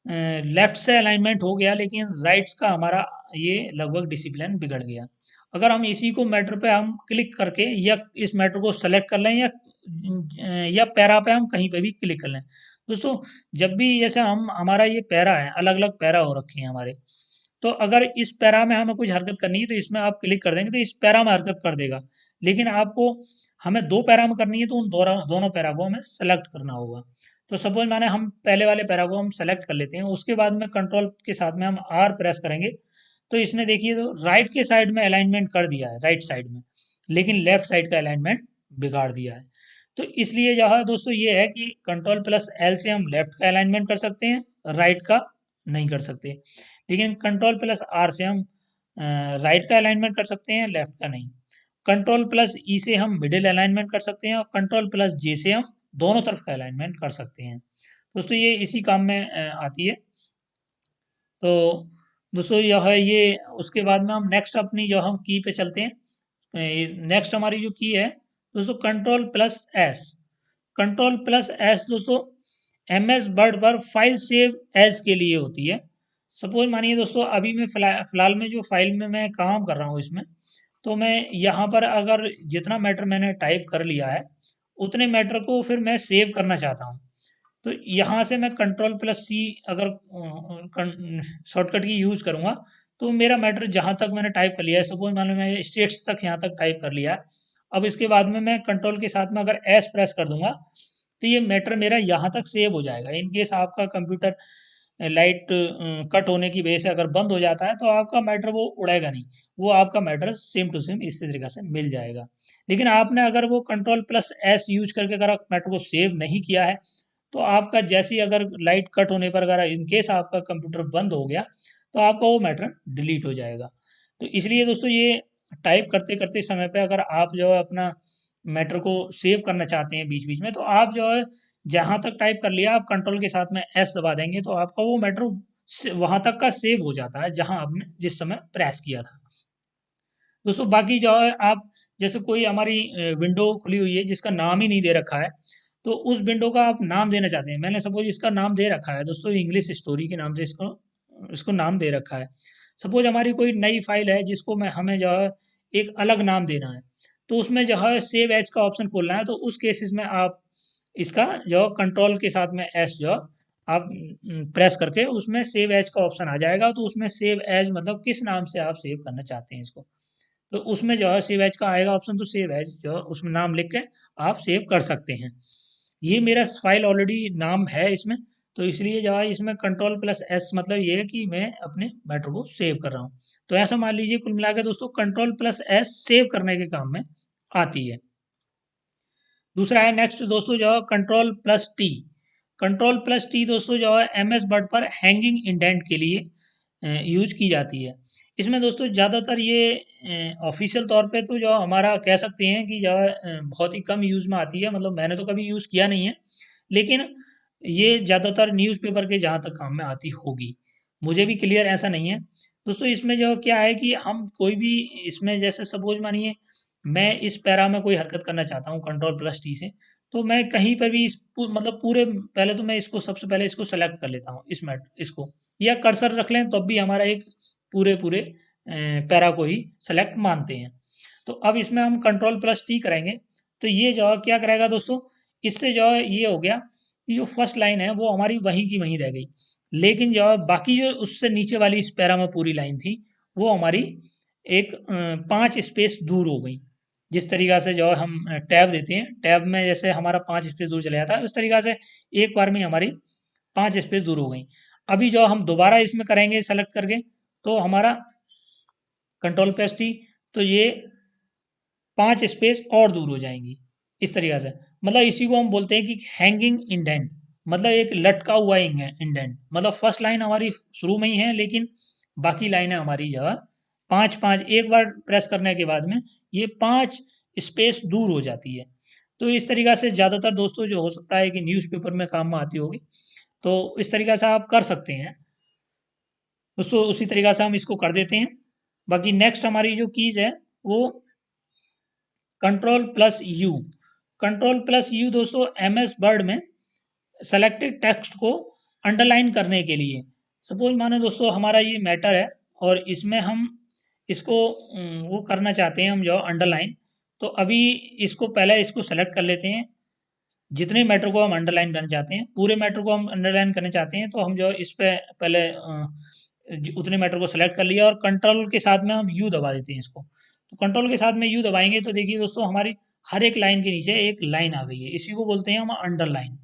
[SPEAKER 1] लेफ्ट से अलाइनमेंट हो गया, लेकिन राइट्स का हमारा ये लगभग डिसिप्लिन बिगड़ गया। अगर हम इसी को मैटर पे हम क्लिक करके या इस मैटर को सेलेक्ट कर लें या पैरा पे हम कहीं पे भी क्लिक कर लें। दोस्तों जब भी जैसे हम हमारा ये पैरा है, अलग अलग पैरा हो रखे हैं हमारे, तो अगर इस पैरा में हमें कुछ हरकत करनी है तो इसमें आप क्लिक कर देंगे तो इस पैरा में हरकत कर देगा, लेकिन आपको हमें दो पैरा में करनी है तो उन दोनों पैरा को हमें सेलेक्ट करना होगा। तो सपोज माने हम पहले वाले पैरा को हम सेलेक्ट कर लेते हैं, उसके बाद में कंट्रोल के साथ में हम आर प्रेस करेंगे तो इसने देखिए तो राइट के साइड में अलाइनमेंट कर दिया है, राइट साइड में, लेकिन लेफ्ट साइड का अलाइनमेंट बिगाड़ दिया है। तो इसलिए जो है दोस्तों ये है कि कंट्रोल प्लस एल से हम लेफ्ट का अलाइनमेंट कर सकते हैं, राइट का नहीं कर सकते, लेकिन कंट्रोल प्लस आर से हम राइट का अलाइनमेंट कर सकते हैं, लेफ्ट का नहीं। कंट्रोल प्लस ई से हम मिडिल अलाइनमेंट कर सकते हैं और कंट्रोल प्लस जे से हम दोनों तरफ का अलाइनमेंट कर सकते हैं। दोस्तों ये इसी काम में आती है। तो दोस्तों यह है ये, उसके बाद में हम नेक्स्ट अपनी जो हम की पे चलते हैं। नेक्स्ट हमारी जो की है दोस्तों control plus S. Control plus S दोस्तों एम एस वर्ड पर फाइल सेव एज के लिए होती है। सपोज मानिए दोस्तों अभी मैं फिलहाल में जो फाइल में मैं काम कर रहा हूँ इसमें, तो मैं यहाँ पर अगर जितना मैटर मैंने टाइप कर लिया है उतने मैटर को फिर मैं सेव करना चाहता हूँ, तो यहाँ से मैं कंट्रोल प्लस सी अगर शॉर्टकट की यूज़ करूँगा तो मेरा मैटर जहाँ तक मैंने टाइप कर लिया है, सपोज मान लो मैं स्टेट्स तक यहाँ तक टाइप कर लिया है, अब इसके बाद में मैं कंट्रोल के साथ में अगर एस प्रेस कर दूंगा तो ये मैटर मेरा यहाँ तक सेव हो जाएगा। इन केस आपका कंप्यूटर लाइट कट होने की वजह से अगर बंद हो जाता है तो आपका मैटर वो उड़ेगा नहीं, वो आपका मैटर सेम टू सेम इसी तरीके से मिल जाएगा। लेकिन आपने अगर वो कंट्रोल प्लस एस यूज करके अगर मैटर को सेव नहीं किया है तो आपका जैसी अगर लाइट कट होने पर अगर इन केस आपका कंप्यूटर बंद हो गया तो आपका वो मैटर डिलीट हो जाएगा। तो इसलिए दोस्तों ये टाइप करते करते समय पे अगर आप जो है अपना मैटर को सेव करना चाहते हैं बीच बीच में, तो आप जो है जहाँ तक टाइप कर लिया आप कंट्रोल के साथ में एस दबा देंगे तो आपका वो मैटर वहां तक का सेव हो जाता है जहां आपने जिस समय प्रेस किया था। दोस्तों बाकी जो है आप जैसे कोई हमारी विंडो खुली हुई है जिसका नाम ही नहीं दे रखा है, तो उस विंडो का आप नाम देना चाहते हैं, मैंने सपोज इसका नाम दे रखा है दोस्तों इंग्लिश स्टोरी के नाम से इसको इसको नाम दे रखा है। सपोज हमारी कोई नई फाइल है जिसको मैं हमें जो है एक अलग नाम देना है, तो उसमें जो है सेव एज का ऑप्शन खोलना है, तो उस केसेस में आप इसका जो कंट्रोल के साथ में एस जो आप प्रेस करके उसमें सेव एज का ऑप्शन आ जाएगा, तो उसमें सेव एज मतलब किस नाम से आप सेव करना चाहते हैं इसको, तो उसमें जो है सेव एज का आएगा ऑप्शन, तो सेव एज जो उसमें नाम लिख के आप सेव कर सकते हैं। ये मेरा फाइल ऑलरेडी नाम है इसमें, तो इसलिए जो है इसमें कंट्रोल प्लस एस मतलब ये है कि मैं अपने मैटर को सेव कर रहा हूँ। तो ऐसा मान लीजिए कुल मिला के दोस्तों कंट्रोल प्लस एस सेव करने के काम में आती है। दूसरा है नेक्स्ट दोस्तों जो है control plus T. Control plus T दोस्तों जो है एम एस वर्ड पर हैंगिंग इंडेंट के लिए यूज की जाती है। इसमें दोस्तों ज़्यादातर ये ऑफिशियल तौर पे तो जो हमारा कह सकते हैं कि जो है बहुत ही कम यूज़ में आती है, मतलब मैंने तो कभी यूज़ किया नहीं है, लेकिन ये ज़्यादातर न्यूज़पेपर के जहाँ तक काम में आती होगी, मुझे भी क्लियर ऐसा नहीं है। दोस्तों इसमें जो क्या है कि हम कोई भी इसमें जैसे सपोज मानिए मैं इस पैरा में कोई हरकत करना चाहता हूँ कंट्रोल प्लस टी से, तो मैं कहीं पर भी मतलब पूरे पहले तो मैं इसको सबसे पहले इसको सेलेक्ट कर लेता हूँ इसको, या कर्सर रख लें तब भी हमारा एक पूरे पूरे पैरा को ही सेलेक्ट मानते हैं। तो अब इसमें हम कंट्रोल प्लस टी करेंगे, तो ये जो है क्या करेगा दोस्तों, इससे जो है ये हो गया कि जो फर्स्ट लाइन है वो हमारी वहीं की वहीं रह गई, लेकिन जो है बाकी जो उससे नीचे वाली इस पैरा में पूरी लाइन थी वो हमारी एक 5 स्पेस दूर हो गई। जिस तरीका से जो है हम टैब देते हैं, टैब में जैसे हमारा 5 स्पेस दूर चला जाता है, उस तरीका से एक बार में हमारी 5 स्पेस दूर हो गई। अभी जो हम दोबारा इसमें करेंगे सेलेक्ट करके, तो हमारा कंट्रोल प्लस टी, तो ये 5 स्पेस और दूर हो जाएंगी इस तरीका से। मतलब इसी को हम बोलते हैं कि हैंगिंग इंडेंट, मतलब एक लटका हुआ इंडेंट, मतलब फर्स्ट लाइन हमारी शुरू में ही है लेकिन बाकी लाइनें हमारी जो है 5-5 एक बार प्रेस करने के बाद में ये 5 स्पेस दूर हो जाती है। तो इस तरीका से ज़्यादातर दोस्तों जो हो सकता है कि न्यूज़पेपर में काम में आती होगी, तो इस तरीका से आप कर सकते हैं दोस्तों। उसी तरीका से हम इसको कर देते हैं। बाकी नेक्स्ट हमारी जो कीज़ है वो control plus you. Control plus you दोस्तों एम एस वर्ड में सेलेक्टेड टेक्स्ट को अंडरलाइन करने के लिए, सपोज माने दोस्तों हमारा ये मैटर है और इसमें हम इसको वो करना चाहते हैं हम जो अंडरलाइन, तो अभी इसको पहले इसको सेलेक्ट कर लेते हैं। जितने मैटर को हम अंडरलाइन करना चाहते हैं, पूरे मैटर को हम अंडरलाइन करना चाहते हैं, तो हम जो इस पे पहले उतने मैटर को सेलेक्ट कर लिया और कंट्रोल के साथ में हम यू दबा देते हैं इसको। तो कंट्रोल के साथ में यू दबाएंगे तो देखिए दोस्तों हमारी हर एक लाइन के नीचे एक लाइन आ गई है, इसी को बोलते हैं हम अंडरलाइन।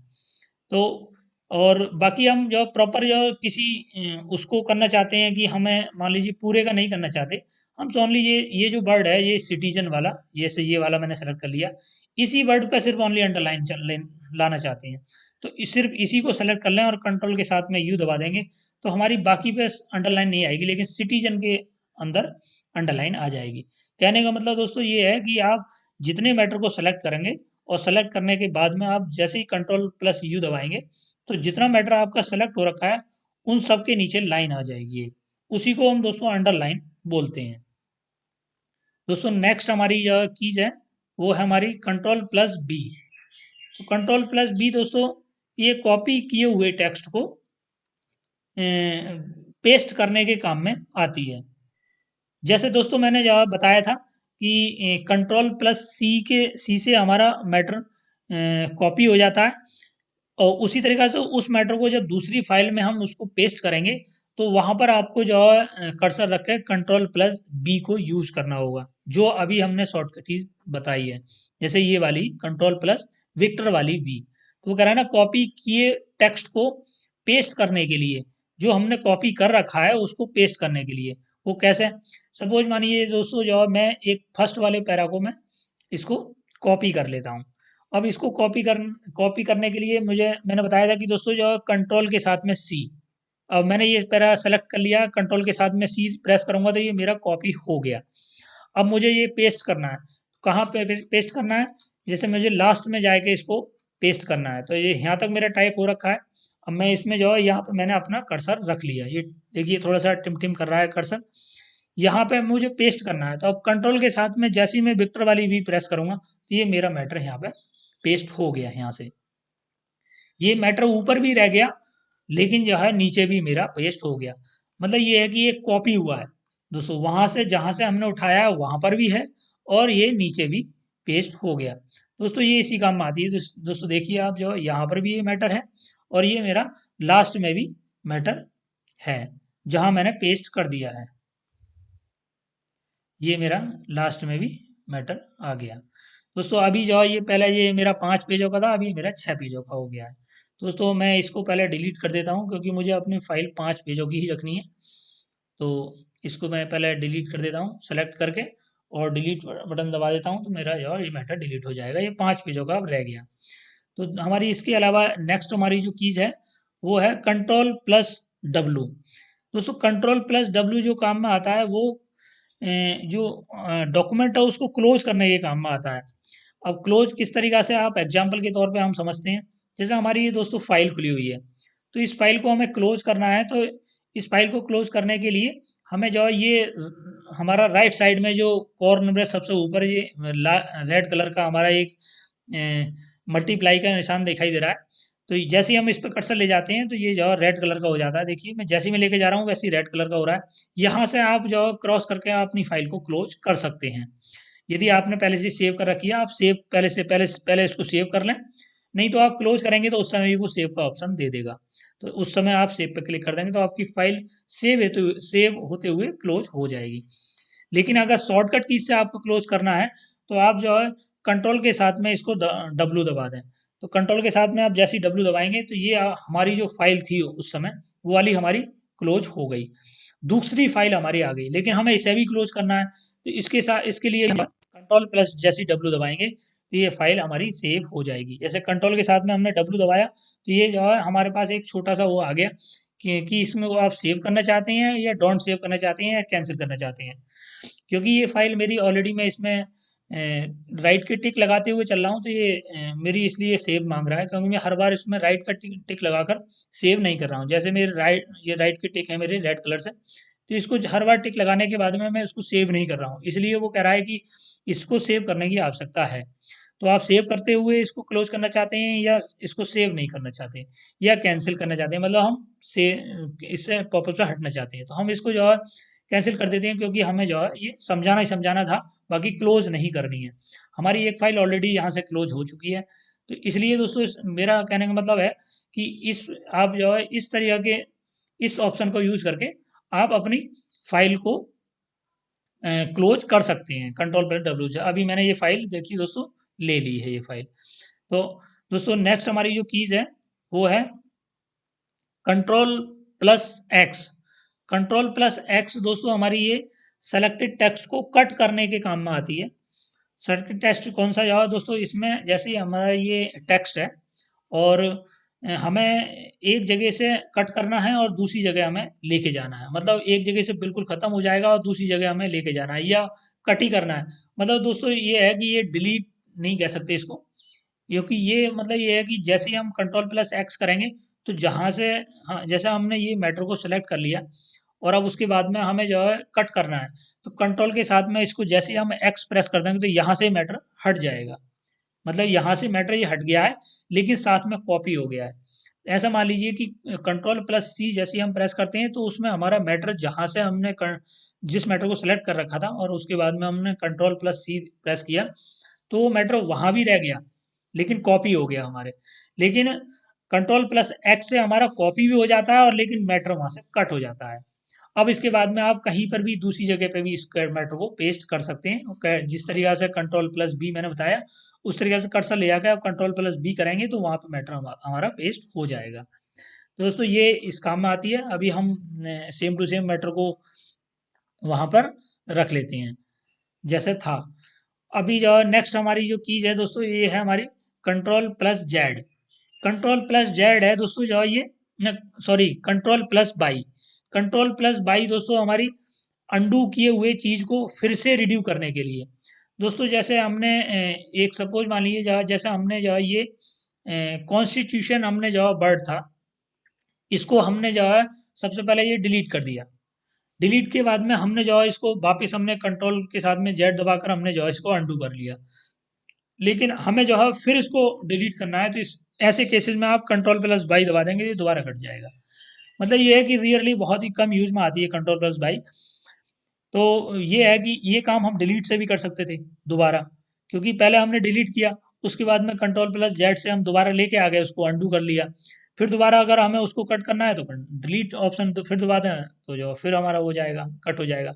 [SPEAKER 1] तो और बाकी हम जो प्रॉपर जो किसी उसको करना चाहते हैं कि हमें मान लीजिए पूरे का नहीं करना चाहते, हम तो ओनली ये जो वर्ड है ये सिटीजन वाला, ये से ये वाला मैंने सेलेक्ट कर लिया, इसी वर्ड पे सिर्फ ओनली अंडरलाइन लाना चाहते हैं, तो सिर्फ इसी को सेलेक्ट कर लें और कंट्रोल के साथ में यू दबा देंगे, तो हमारी बाकी पे अंडरलाइन नहीं आएगी लेकिन सिटीजन के अंदर अंडरलाइन आ जाएगी। कहने का मतलब दोस्तों ये है कि आप जितने मैटर को सेलेक्ट करेंगे और सेलेक्ट करने के बाद में आप जैसे ही कंट्रोल प्लस यू दबाएंगे, तो जितना मैटर आपका सेलेक्ट हो रखा है उन सब के नीचे लाइन आ जाएगी एक। उसी को हम दोस्तों अंडरलाइन बोलते हैं। दोस्तों नेक्स्ट हमारी जो कीज है वो है हमारी कंट्रोल प्लस बी। तो कंट्रोल प्लस बी दोस्तों ये कॉपी किए हुए टेक्स्ट को पेस्ट करने के काम में आती है। जैसे दोस्तों मैंने जो बताया था कि कंट्रोल प्लस सी से हमारा मैटर कॉपी हो जाता है, और उसी तरीक़ा से उस मैटर को जब दूसरी फाइल में हम उसको पेस्ट करेंगे, तो वहाँ पर आपको जो है कर्सर रख के कंट्रोल प्लस बी को यूज़ करना होगा, जो अभी हमने शॉर्टकट चीज़ बताई है। जैसे ये वाली कंट्रोल प्लस विक्टर वाली बी, तो वो कह रहा है ना कॉपी किए टेक्स्ट को पेस्ट करने के लिए, जो हमने कॉपी कर रखा है उसको पेस्ट करने के लिए। वो कैसे, सपोज मानिए दोस्तों जो मैं एक फर्स्ट वाले पैरा को मैं इसको कॉपी कर लेता हूँ। अब इसको कॉपी करने के लिए मैंने बताया था कि दोस्तों जो कंट्रोल के साथ में सी, अब मैंने ये पैरा सेलेक्ट कर लिया, कंट्रोल के साथ में सी प्रेस करूंगा तो ये मेरा कॉपी हो गया। अब मुझे ये पेस्ट करना है, कहाँ पे पेस्ट करना है, जैसे मुझे लास्ट में जाके इसको पेस्ट करना है, तो ये यहाँ तक मेरा टाइप हो रखा है। अब मैं इसमें जो है यहाँ पे मैंने अपना कर्सर रख लिया, ये देखिए थोड़ा सा टिम कर रहा है कर्सर, यहाँ पे मुझे पेस्ट करना है। तो अब कंट्रोल के साथ में जैसे ही मैं विक्टर वाली भी प्रेस करूंगा तो ये मेरा मैटर यहाँ पे पेस्ट हो गया। यहाँ से ये मैटर ऊपर भी रह गया लेकिन जो है नीचे भी मेरा पेस्ट हो गया। मतलब ये है कि ये कॉपी हुआ है दोस्तों, वहां से जहां से हमने उठाया है वहां पर भी है और ये नीचे भी पेस्ट हो गया। दोस्तों ये इसी काम में आती है। दोस्तों देखिए आप जो यहाँ पर भी ये मैटर है और ये मेरा लास्ट में भी मैटर है जहां मैंने पेस्ट कर दिया है, ये मेरा लास्ट में भी मैटर आ गया। दोस्तों अभी जो है ये पहले ये मेरा 5 पेजों का था, अभी मेरा 6 पेजों का हो गया है। दोस्तों मैं इसको पहले डिलीट कर देता हूँ क्योंकि मुझे अपनी फाइल 5 पेजों की ही रखनी है। तो इसको मैं पहले डिलीट कर देता हूँ सेलेक्ट करके, और डिलीट बटन दबा देता हूँ तो मेरा जो है ये मैटर डिलीट हो जाएगा। ये 5 पेजों का अब रह गया। तो हमारी इसके अलावा नेक्स्ट हमारी जो कीज़ है वो है कंट्रोल प्लस डब्लू। दोस्तों कंट्रोल प्लस डब्लू जो काम में आता है वो जो डॉक्यूमेंट है उसको क्लोज करने के काम में आता है। अब क्लोज किस तरीका से, आप एग्जांपल के तौर पे हम समझते हैं। जैसे हमारी ये दोस्तों फाइल खुली हुई है, तो इस फाइल को हमें क्लोज करना है, तो इस फाइल को क्लोज करने के लिए हमें जो है ये हमारा राइट साइड में जो कॉर्नर में सबसे ऊपर ये रेड कलर का हमारा एक मल्टीप्लाई का निशान दिखाई दे रहा है। तो जैसे ही हम इस पर कर्सर ले जाते हैं तो ये जो रेड कलर का हो जाता है। देखिए मैं जैसे ही मैं लेके जा रहा हूँ वैसे ही रेड कलर का हो रहा है। यहाँ से आप जो क्रॉस करके आप अपनी फाइल को क्लोज कर सकते हैं। यदि आपने पहले से सेव कर रखी है, आप सेव पहले इसको सेव कर लें। नहीं तो आप क्लोज करेंगे तो उस समय भी वो सेव का ऑप्शन दे देगा। तो उस समय आप सेव पे क्लिक कर देंगे तो आपकी फाइल सेव होते हुए क्लोज हो जाएगी। लेकिन अगर शॉर्टकट की से आपको क्लोज करना है तो आप जो है कंट्रोल के साथ में इसको डब्लू दबा दें। तो कंट्रोल के साथ में आप जैसे ही डब्लू दबाएंगे तो ये हमारी जो फाइल थी उस समय वो वाली हमारी क्लोज हो गई। दूसरी फाइल हमारी आ गई, लेकिन हमें इसे भी क्लोज करना है। तो इसके साथ इसके लिए कंट्रोल प्लस जैसे डब्लू दबाएंगे तो ये फाइल हमारी सेव हो जाएगी। जैसे कंट्रोल के साथ में हमने डब्लू दबाया तो ये जो है हमारे पास एक छोटा सा वो आ गया कि इसमें वो आप सेव करना चाहते हैं या डोंट सेव करना चाहते हैं या कैंसिल करना चाहते हैं। क्योंकि ये फाइल मेरी ऑलरेडी मैं इसमें राइट की टिक लगाते हुए चल रहा हूँ तो ये मेरी इसलिए सेव मांग रहा है, क्योंकि मैं हर बार इसमें राइट का टिक लगाकर सेव नहीं कर रहा हूँ। जैसे मेरे ये राइट की टिक है मेरे रेड कलर से, तो इसको हर बार टिक लगाने के बाद में मैं इसको सेव नहीं कर रहा हूँ, इसलिए वो कह रहा है कि इसको सेव करने की आवश्यकता है। तो आप सेव करते हुए इसको क्लोज करना चाहते हैं या इसको सेव नहीं करना चाहते या कैंसिल करना चाहते हैं, मतलब हम से इससे पॉपअप से हटना चाहते हैं तो हम इसको जो है कैंसिल कर देते हैं, क्योंकि हमें जो है ये समझाना ही समझाना था, बाकी क्लोज नहीं करनी है। हमारी एक फाइल ऑलरेडी यहाँ से क्लोज हो चुकी है। तो इसलिए दोस्तों मेरा कहने का मतलब है कि इस आप जो है इस तरीके के इस ऑप्शन को यूज करके आप अपनी फाइल को क्लोज कर सकते हैं कंट्रोल प्लस डब्ल्यू से। अभी मैंने ये फाइल देखिए दोस्तों ले ली है ये फाइल। तो दोस्तों नेक्स्ट हमारी जो कीज है वो है control plus x. Control plus x दोस्तों हमारी ये सेलेक्टेड टेक्स्ट को कट करने के काम में आती है। सेलेक्टेड टेक्स्ट कौन सा जाओ दोस्तों, इसमें जैसे हमारा ये टेक्स्ट है और हमें एक जगह से कट करना है और दूसरी जगह हमें लेके जाना है। मतलब एक जगह से बिल्कुल ख़त्म हो जाएगा और दूसरी जगह हमें लेके जाना है या कट ही करना है। मतलब दोस्तों ये है कि ये डिलीट नहीं कह सकते इसको, क्योंकि ये मतलब ये है कि जैसे ही हम कंट्रोल प्लस एक्स करेंगे तो जहाँ से हाँ जैसे हमने ये मैटर को सेलेक्ट कर लिया और अब उसके बाद में हमें जो है कट करना है, तो कंट्रोल के साथ में इसको जैसे ही हम एक्स प्रेस कर देंगे तो यहाँ से मैटर हट जाएगा। मतलब यहाँ से मैटर ये हट गया है लेकिन साथ में कॉपी हो गया है। ऐसा मान लीजिए कि कंट्रोल प्लस सी जैसे ही हम प्रेस करते हैं तो उसमें हमारा मैटर जहाँ से हमने जिस मैटर को सेलेक्ट कर रखा था और उसके बाद में हमने कंट्रोल प्लस सी प्रेस किया तो वो मैटर वहाँ भी रह गया लेकिन कॉपी हो गया हमारे। लेकिन कंट्रोल प्लस एक्स से हमारा कॉपी भी हो जाता है और लेकिन मैटर वहाँ से कट हो जाता है। अब इसके बाद में आप कहीं पर भी दूसरी जगह पे भी इस मैटर को पेस्ट कर सकते हैं। जिस तरीके से कंट्रोल प्लस बी मैंने बताया उस तरीके से कर्सर ले जाकर आप कंट्रोल प्लस बी करेंगे तो वहाँ पे मैटर हमारा पेस्ट हो जाएगा। तो दोस्तों ये इस काम में आती है। अभी हम सेम टू सेम मैटर को वहाँ पर रख लेते हैं जैसे था। अभी जो नेक्स्ट हमारी जो कीज है दोस्तों ये है हमारी control plus Z. Control plus Z है दोस्तों जो ये sorry control plus by. Control plus by दोस्तों हमारी अंडू किए हुए चीज को फिर से रिड्यू करने के लिए। दोस्तों जैसे हमने एक सपोज मान लीजिए जैसे हमने जो है ये कॉन्स्टिट्यूशन हमने जो वर्ड था इसको हमने जो है सबसे पहले ये डिलीट कर दिया। डिलीट के बाद में हमने जो है इसको वापस हमने कंट्रोल के साथ में जेड दबाकर हमने जो है इसको अंडू कर लिया। लेकिन हमें जो है फिर इसको डिलीट करना है तो इस ऐसे केसेस में आप कंट्रोल प्लस बाई दबा देंगे ये दोबारा कट जाएगा। मतलब ये है कि रियरली बहुत ही कम यूज में आती है कंट्रोल प्लस बाई। तो ये है कि ये काम हम डिलीट से भी कर सकते थे दोबारा, क्योंकि पहले हमने डिलीट किया उसके बाद में कंट्रोल प्लस जेड से हम दोबारा लेके आ गए उसको अंडू कर लिया। फिर दोबारा अगर हमें उसको कट करना है तो डिलीट ऑप्शन तो फिर दबा दें तो जो फिर हमारा हो जाएगा कट हो जाएगा।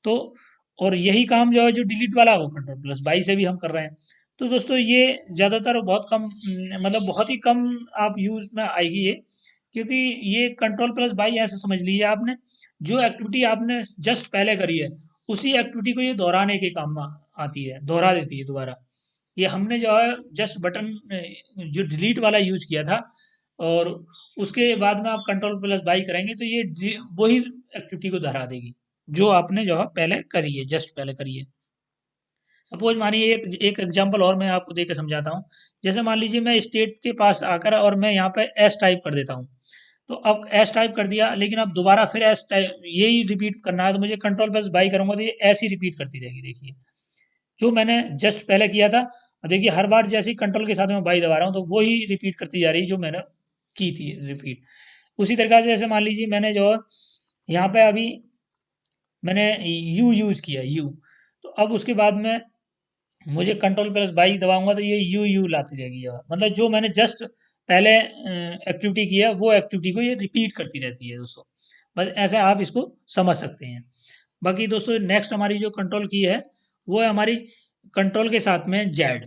[SPEAKER 1] तो और यही काम जो है जो डिलीट वाला वो कंट्रोल प्लस बाई से भी हम कर रहे हैं। तो दोस्तों ये ज़्यादातर बहुत कम मतलब बहुत ही कम आप यूज में आएगी ये, क्योंकि ये कंट्रोल प्लस बाई ऐसे समझ लीजिए आपने जो एक्टिविटी आपने जस्ट पहले करी है उसी एक्टिविटी को ये दोहराने के काम में आती है, दोहरा देती है दोबारा। ये हमने जो है जस्ट बटन जो डिलीट वाला यूज किया था और उसके बाद में आप कंट्रोल प्लस बाई करेंगे तो ये वही एक्टिविटी को दोहरा देगी जो आपने जो है पहले करी है, जस्ट पहले करी है। सपोज मानिए एक एक एग्जांपल और मैं आपको देकर समझाता हूँ। जैसे मान लीजिए मैं स्टेट के पास आकर और मैं यहाँ पे एस टाइप कर देता हूँ तो अब एस टाइप कर दिया, लेकिन अब दोबारा फिर एस टाइप यही रिपीट करना है, तो मुझे कंट्रोल प्लस बाई करूँगा तो ये ऐसी रिपीट करती रहेगी। देखिए जो मैंने जस्ट पहले किया था, देखिए हर बार जैसे ही कंट्रोल के साथ मैं बाई दबा रहा हूँ तो वही रिपीट करती जा रही है जो मैंने की थी रिपीट। उसी तरीके से जैसे मान लीजिए मैंने जो यहाँ पे अभी मैंने यू यूज़ किया यू, तो अब उसके बाद में मुझे कंट्रोल प्लस बाई दबाऊंगा तो ये यू यू लाती रहेगी यार, मतलब जो मैंने जस्ट पहले एक्टिविटी किया वो एक्टिविटी को ये रिपीट करती रहती है दोस्तों। बस ऐसे आप इसको समझ सकते हैं। बाकी दोस्तों नेक्स्ट हमारी जो कंट्रोल की है वो है हमारी कंट्रोल के साथ में जेड।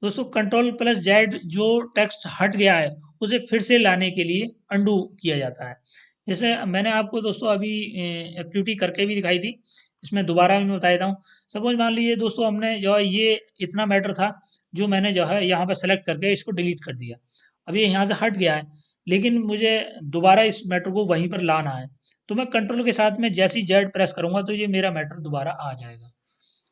[SPEAKER 1] दोस्तों कंट्रोल प्लस जेड जो टेक्स्ट हट गया है उसे फिर से लाने के लिए अंडू किया जाता है। जैसे मैंने आपको दोस्तों अभी एक्टिविटी करके भी दिखाई थी, इसमें दोबारा भी मैं बता देता हूँ। सपोज मान लीजिए दोस्तों हमने जो है ये इतना मैटर था जो मैंने जो है यहाँ पर सेलेक्ट करके इसको डिलीट कर दिया। अब ये यहाँ से हट गया है, लेकिन मुझे दोबारा इस मैटर को वहीं पर लाना है, तो मैं कंट्रोल के साथ में जैसे ही जेड प्रेस करूँगा तो ये मेरा मैटर दोबारा आ जाएगा।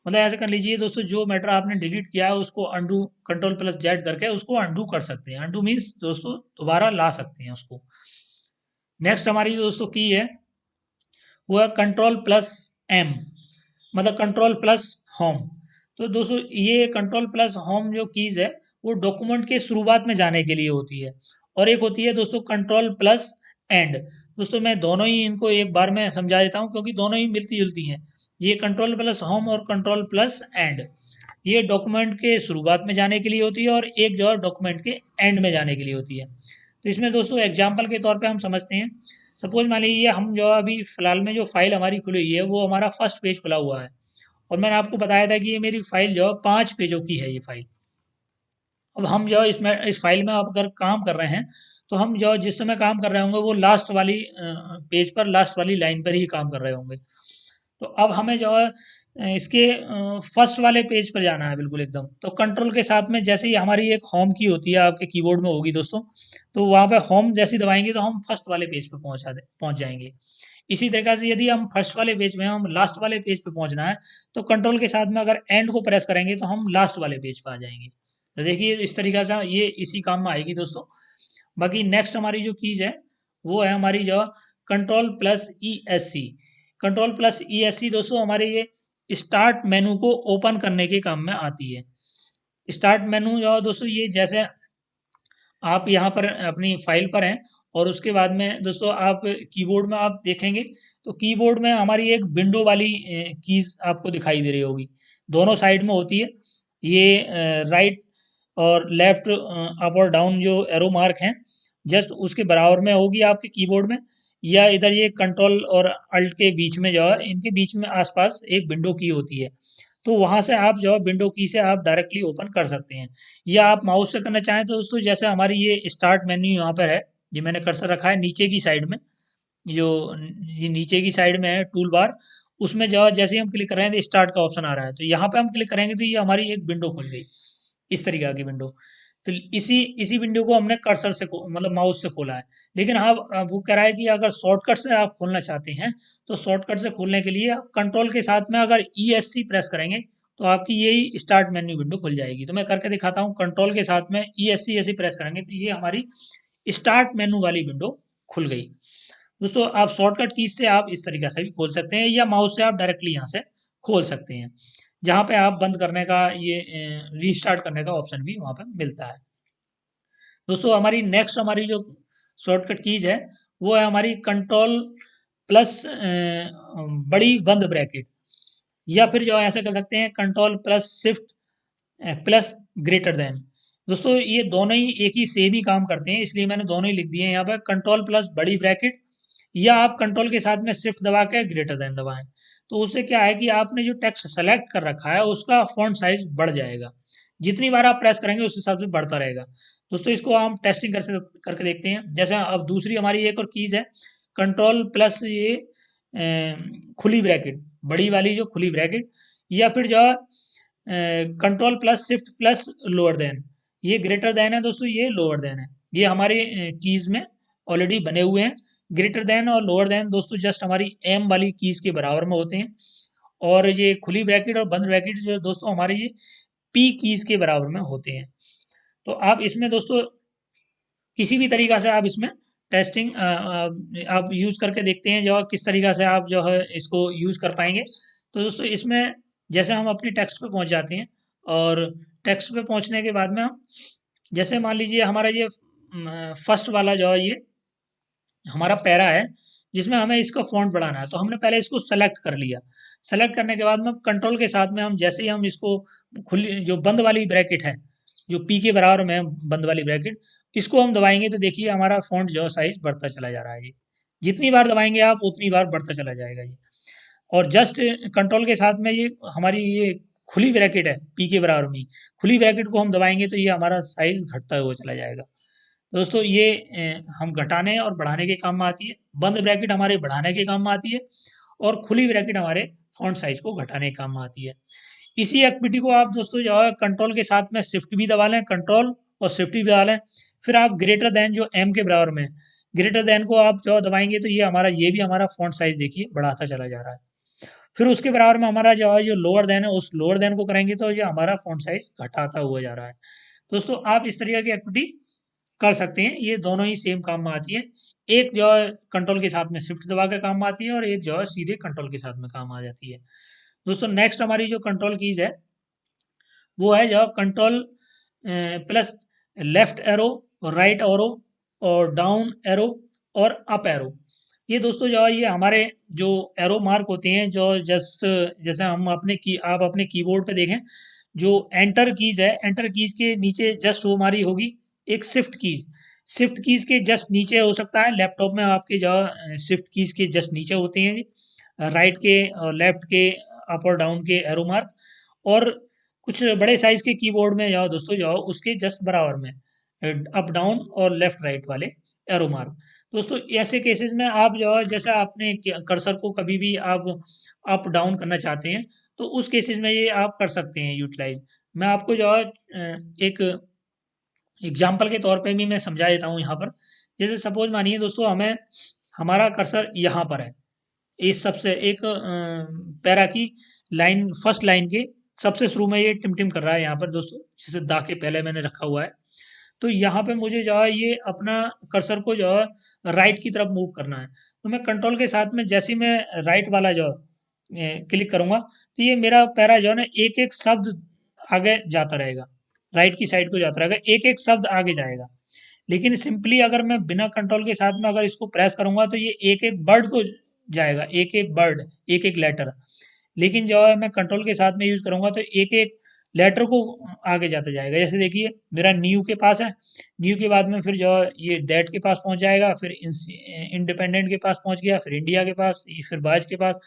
[SPEAKER 1] मतलब ऐसे कर लीजिए दोस्तों, जो मैटर आपने डिलीट किया है उसको अंडू कंट्रोल प्लस जेड करके उसको अंडू कर सकते हैं। अंडू मीन्स दोस्तों दोबारा ला सकते हैं उसको। नेक्स्ट हमारी जो दोस्तों की है वो है कंट्रोल प्लस एम, मतलब कंट्रोल प्लस होम। तो दोस्तों ये कंट्रोल प्लस होम जो कीज है वो डॉक्यूमेंट के शुरुआत में जाने के लिए होती है, और एक होती है दोस्तों कंट्रोल प्लस एंड। दोस्तों मैं दोनों ही इनको एक बार में समझा देता हूँ क्योंकि दोनों ही मिलती जुलती हैं। ये कंट्रोल प्लस होम और कंट्रोल प्लस एंड ये डॉक्यूमेंट के शुरुआत में जाने के लिए होती है, और एक जो है डॉक्यूमेंट के एंड में जाने के लिए होती है। तो इसमें दोस्तों एग्जाम्पल के तौर पे हम समझते हैं। सपोज मान लीजिए हम जो अभी फ़िलहाल में जो फाइल हमारी खुली हुई है वो हमारा फर्स्ट पेज खुला हुआ है, और मैंने आपको बताया था कि ये मेरी फाइल जो है 5 पेजों की है ये फाइल। अब हम जो है इसमें इस फाइल में अब अगर काम कर रहे हैं तो हम जो जिस समय काम कर रहे होंगे वो लास्ट वाली पेज पर लास्ट वाली लाइन पर ही काम कर रहे होंगे। तो अब हमें जो है इसके फर्स्ट वाले पेज पर जाना है बिल्कुल एकदम। तो कंट्रोल के साथ में जैसे ही हमारी एक होम की होती है आपके कीबोर्ड में होगी दोस्तों, तो वहाँ पे होम जैसे दबाएंगे तो हम फर्स्ट वाले पेज पे पहुँच जाएंगे। इसी तरीके से यदि हम फर्स्ट वाले पेज में हम लास्ट वाले पेज पे पहुँचना है तो कंट्रोल के साथ में अगर एंड को प्रेस करेंगे तो हम लास्ट वाले पेज पे आ जाएंगे। तो देखिए इस तरीके से ये इसी काम में आएगी दोस्तों। बाकी नेक्स्ट हमारी जो कीज है वो है हमारी जो control plus E S C. Control plus E S C दोस्तों हमारे ये स्टार्ट मेनू को ओपन करने के काम में आती है। स्टार्ट मेनू जो दोस्तों ये जैसे आप यहाँ पर अपनी फाइल पर हैं और उसके बाद में दोस्तों आप कीबोर्ड में आप देखेंगे तो कीबोर्ड में हमारी एक विंडो वाली कीज आपको दिखाई दे रही होगी, दोनों साइड में होती है। ये राइट और लेफ्ट अप और डाउन जो एरो मार्क हैं जस्ट उसके बराबर में होगी आपके कीबोर्ड में, या इधर ये कंट्रोल और अल्ट के बीच में जो है इनके बीच में आसपास एक विंडो की होती है। तो वहाँ से आप जो है विंडो की से आप डायरेक्टली ओपन कर सकते हैं, या आप माउस से करना चाहें तो दोस्तों जैसे हमारी ये स्टार्ट मेन्यू यहाँ पर है, ये मैंने कर्सर रखा है नीचे की साइड में, जो ये नीचे की साइड में है टूल बार, उसमें जो है जैसे ही हम क्लिक कर रहे हैं तो स्टार्ट का ऑप्शन आ रहा है, तो यहाँ पे हम क्लिक करेंगे तो ये हमारी एक विंडो खुल गई, इस तरीके की विंडो। तो इसी इसी विंडो को हमने कर्सर से मतलब माउस से खोला है। लेकिन हाँ वो कह रहा है कि अगर शॉर्टकट से आप खोलना चाहते हैं तो शॉर्टकट से खोलने के लिए आप कंट्रोल के साथ में अगर ई एस सी प्रेस करेंगे तो आपकी यही स्टार्ट मेन्यू विंडो खुल जाएगी। तो मैं करके दिखाता हूँ, कंट्रोल के साथ में ई एस सी ऐसे प्रेस करेंगे तो ये हमारी स्टार्ट मेन्यू वाली विंडो खुल गई। दोस्तों आप शॉर्टकट कीज से आप इस तरीके से भी खोल सकते हैं, या माउस से आप डायरेक्टली यहाँ से खोल सकते हैं, जहाँ पे आप बंद करने का ये रीस्टार्ट करने का ऑप्शन भी वहाँ पे मिलता है। दोस्तों हमारी नेक्स्ट हमारी जो शॉर्टकट कीज है वो है हमारी कंट्रोल प्लस बड़ी बंद ब्रैकेट, या फिर जो ऐसे कर सकते हैं control plus shift plus greater than. दोस्तों ये दोनों ही एक ही सेम ही काम करते हैं, इसलिए मैंने दोनों ही लिख दिए हैं यहाँ पर, कंट्रोल प्लस बड़ी ब्रैकेट या आप कंट्रोल के साथ में शिफ्ट दबा के ग्रेटर देन दबाएं। तो उससे क्या है कि आपने जो टेक्स्ट सेलेक्ट कर रखा है उसका फॉन्ट साइज बढ़ जाएगा, जितनी बार आप प्रेस करेंगे उस हिसाब से बढ़ता रहेगा। दोस्तों इसको हम टेस्टिंग करके देखते हैं। जैसे अब दूसरी हमारी एक और कीज है कंट्रोल प्लस ये खुली ब्रैकेट, बड़ी वाली जो खुली ब्रैकेट, या फिर जो control plus shift plus lower than, ये ग्रेटर देन है दोस्तों, ये लोअर देन है। ये हमारे कीज में ऑलरेडी बने हुए हैं। ग्रेटर देन और लोअर देन दोस्तों जस्ट हमारी एम वाली कीज के बराबर में होते हैं, और ये खुली ब्रैकेट और बंद ब्रैकेट जो दोस्तों हमारे ये पी कीज के बराबर में होते हैं। तो आप इसमें दोस्तों किसी भी तरीका से आप इसमें टेस्टिंग आप यूज़ करके देखते हैं जो किस तरीक़ा से आप जो है इसको यूज़ कर पाएँगे। तो दोस्तों इसमें जैसे हम अपनी टेक्स्ट पे पहुँच जाते हैं और टेक्स्ट पे पहुँचने के बाद में हम जैसे मान लीजिए हमारा ये फर्स्ट वाला जो है ये हमारा पैरा है जिसमें हमें इसका फ़ॉन्ट बढ़ाना है, तो हमने पहले इसको सेलेक्ट कर लिया। सेलेक्ट करने के बाद में कंट्रोल के साथ में हम जैसे ही हम इसको खुली जो बंद वाली ब्रैकेट है, जो पी के बराबर में है बंद वाली ब्रैकेट, इसको हम दबाएँगे तो देखिए हमारा फ़ॉन्ट जो है साइज़ बढ़ता चला जा रहा है जी। जितनी बार दबाएँगे आप उतनी बार बढ़ता चला जाएगा जी। और जस्ट कंट्रोल के साथ में ये हमारी ये खुली ब्रैकेट है पी के बराबर में ही, खुली ब्रैकेट को हम दबाएँगे तो ये हमारा साइज़ घटता हुआ चला जाएगा। दोस्तों ये हम घटाने और बढ़ाने के काम में आती है। बंद ब्रैकेट हमारे बढ़ाने के काम में आती है और खुली ब्रैकेट हमारे फ़ॉन्ट साइज़ को घटाने के काम में आती है। इसी एक्टिविटी को आप दोस्तों जो है कंट्रोल के साथ में शिफ्ट भी दबा लें, कंट्रोल और शिफ्ट भी दबा लें। फिर आप ग्रेटर दैन जो एम के बराबर में है, ग्रेटर दैन को आप जो दबाएँगे तो ये भी हमारा फ़ॉन्ट साइज़ देखिए बढ़ाता चला जा रहा है। फिर उसके बराबर में हमारा जो है जो लोअर दैन है, उस लोअर दैन को करेंगे तो ये हमारा फ़ॉन्ट साइज़ घटाता हुआ जा रहा है। दोस्तों आप इस तरीके की एक्टिविटी कर सकते हैं, ये दोनों ही सेम काम में आती है। एक जो है कंट्रोल के साथ में शिफ्ट दबा के काम में आती है और एक जो है सीधे कंट्रोल के साथ में काम आ जाती है। दोस्तों नेक्स्ट हमारी जो कंट्रोल कीज़ है, वो है जो control plus left arrow, right arrow और डाउन एरो और अप एरो। ये दोस्तों जो है ये हमारे जो एरो मार्क होते हैं जो जस्ट जैसे हम आप अपने कीबोर्ड पे देखें, जो एंटर कीज़ है, एंटर कीज़ के नीचे जस्ट वो हमारी होगी एक शिफ्ट कीज़। शिफ्ट कीज़ के जस्ट नीचे हो सकता है लैपटॉप में आपके जो शिफ्ट कीज़ के जस्ट नीचे होते हैं जी, राइट के और लेफ्ट के अप और डाउन के एरो मार्क, और कुछ बड़े साइज़ के कीबोर्ड में जाओ दोस्तों जाओ उसके जस्ट बराबर में अप डाउन और लेफ्ट राइट वाले एरो मार्क। दोस्तों ऐसे केसेस में आप जो है जैसा आपने कर्सर को कभी भी आप अप डाउन करना चाहते हैं तो उस केसेस में ये आप कर सकते हैं यूटिलाइज। मैं आपको जो है एक एग्जाम्पल के तौर पे भी मैं समझा देता हूँ यहाँ पर। जैसे सपोज मानिए दोस्तों हमें हमारा कर्सर यहाँ पर है, इस सबसे एक पैरा की लाइन फर्स्ट लाइन के सबसे शुरू में ये टिम-टिम कर रहा है यहाँ पर दोस्तों, जैसे दा के पहले मैंने रखा हुआ है। तो यहाँ पे मुझे जो है ये अपना कर्सर को जो है राइट की तरफ मूव करना है। तो मैं कंट्रोल के साथ में जैसे ही मैं राइट वाला जो क्लिक करूँगा तो ये मेरा पैरा जो है ना एक-एक शब्द आगे जाता रहेगा। राइट की साइड को जाता रहेगा, एक-एक शब्द आगे जाएगा। लेकिन सिंपली अगर मैं बिना कंट्रोल के साथ में अगर इसको प्रेस करूँगा तो ये एक-एक वर्ड को जाएगा, एक-एक वर्ड, एक-एक लेटर। लेकिन जो है मैं कंट्रोल के साथ में यूज़ करूँगा तो एक-एक लेटर को आगे जाता जाएगा। जैसे देखिए मेरा न्यू के पास है, न्यू के बाद में फिर जो है ये दैट के पास पहुँच जाएगा, फिर इंडिपेंडेंट के पास पहुँच गया, फिर इंडिया के पास, फिर बाज के पास।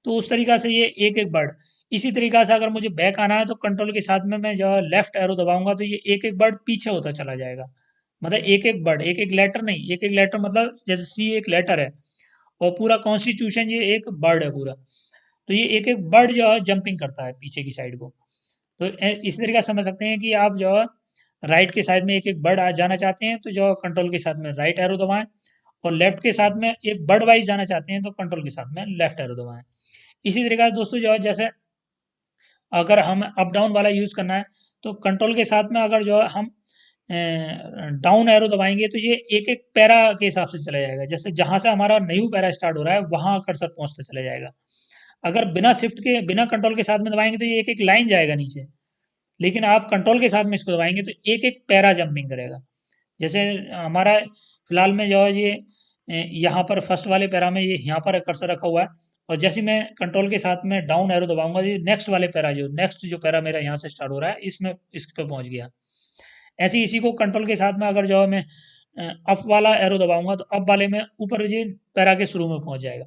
[SPEAKER 1] तो उस तरीक़ा से ये एक-एक वर्ड। इसी तरीक़ा से अगर मुझे बैक आना है तो कंट्रोल के साथ में मैं जो है लेफ्ट एरो दबाऊँगा तो ये एक-एक वर्ड पीछे होता चला जाएगा। मतलब एक-एक वर्ड, एक-एक लेटर नहीं, एक-एक लेटर मतलब जैसे सी एक लेटर है और पूरा कॉन्स्टिट्यूशन ये एक वर्ड है पूरा। तो ये एक-एक वर्ड जो है जंपिंग करता है पीछे की साइड को। तो इसी तरीके से समझ सकते हैं कि आप जो है राइट के साइड में एक-एक वर्ड जाना चाहते हैं तो जो कंट्रोल के साथ में राइट एरो दबाएँ और लेफ्ट के साथ में एक वर्ड वाइज़ जाना चाहते हैं तो कंट्रोल के साथ में लेफ्ट एरो दबाएँ। इसी तरीके से दोस्तों जो है जैसे अगर हम अप डाउन वाला यूज़ करना है तो कंट्रोल के साथ में अगर जो है हम डाउन एरो दबाएँगे तो ये एक-एक पैरा के हिसाब से चला जाएगा। जैसे जहाँ से हमारा न्यू पैरा स्टार्ट हो रहा है वहाँ कर्सर पहुँचता चला जाएगा। अगर बिना कंट्रोल के साथ में दबाएँगे तो ये एक-एक लाइन जाएगा नीचे। लेकिन आप कंट्रोल के साथ में इसको दबाएँगे तो एक-एक पैरा जंपिंग करेगा। जैसे हमारा फिलहाल में जो है ये यहाँ पर फर्स्ट वाले पैरा में ये यहाँ पर कर्सर रखा हुआ है और जैसे ही मैं कंट्रोल के साथ में डाउन एरो दबाऊँगा ये नेक्स्ट जो पैरा मेरा यहाँ से स्टार्ट हो रहा है इसमें इस पे पहुँच गया। ऐसे ही इसी को कंट्रोल के साथ में अगर जो है मैं अप वाला एरो दबाऊँगा तो अप वाले में ऊपर ये पैरा के शुरू में पहुँच जाएगा।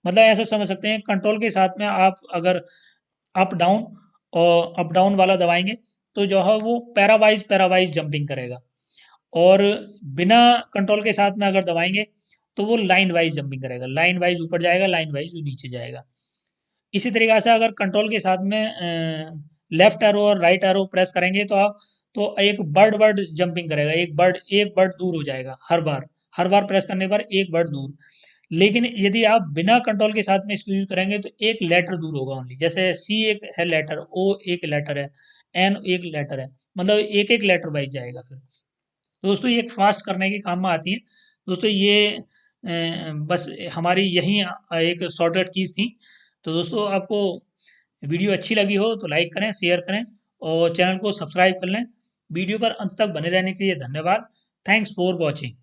[SPEAKER 1] मतलब ऐसा समझ सकते हैं कंट्रोल के साथ में आप अगर अप डाउन और अप डाउन वाला दबाएँगे तो जो है वो पैरा वाइज़ जंपिंग करेगा और बिना कंट्रोल के साथ में अगर दबाएँगे तो वो लाइन वाइज़ जंपिंग करेगा। लाइन वाइज़ ऊपर जाएगा, लाइन वाइज़ नीचे जाएगा। इसी तरीक़े से अगर कंट्रोल के साथ में लेफ्ट एरो और राइट एरो प्रेस करेंगे तो आप तो एक बर्ड जंपिंग करेगा, एक बर्ड दूर हो जाएगा हर बार प्रेस करने पर एक बर्ड दूर। लेकिन यदि आप बिना कंट्रोल के साथ में इसको यूज़ करेंगे तो एक लेटर दूर होगा ओनली। जैसे सी एक है लेटर, ओ एक लेटर है, एन एक लेटर है, मतलब एक-एक लेटर वाइज़ जाएगा फिर। तो दोस्तों ये एक फास्ट करने के काम में आती है। दोस्तों ये बस हमारी यही एक शॉर्टकट कीज़ थी। तो दोस्तों आपको वीडियो अच्छी लगी हो तो लाइक करें, शेयर करें और चैनल को सब्सक्राइब कर लें। वीडियो पर अंत तक बने रहने के लिए धन्यवाद। Thanks for watching.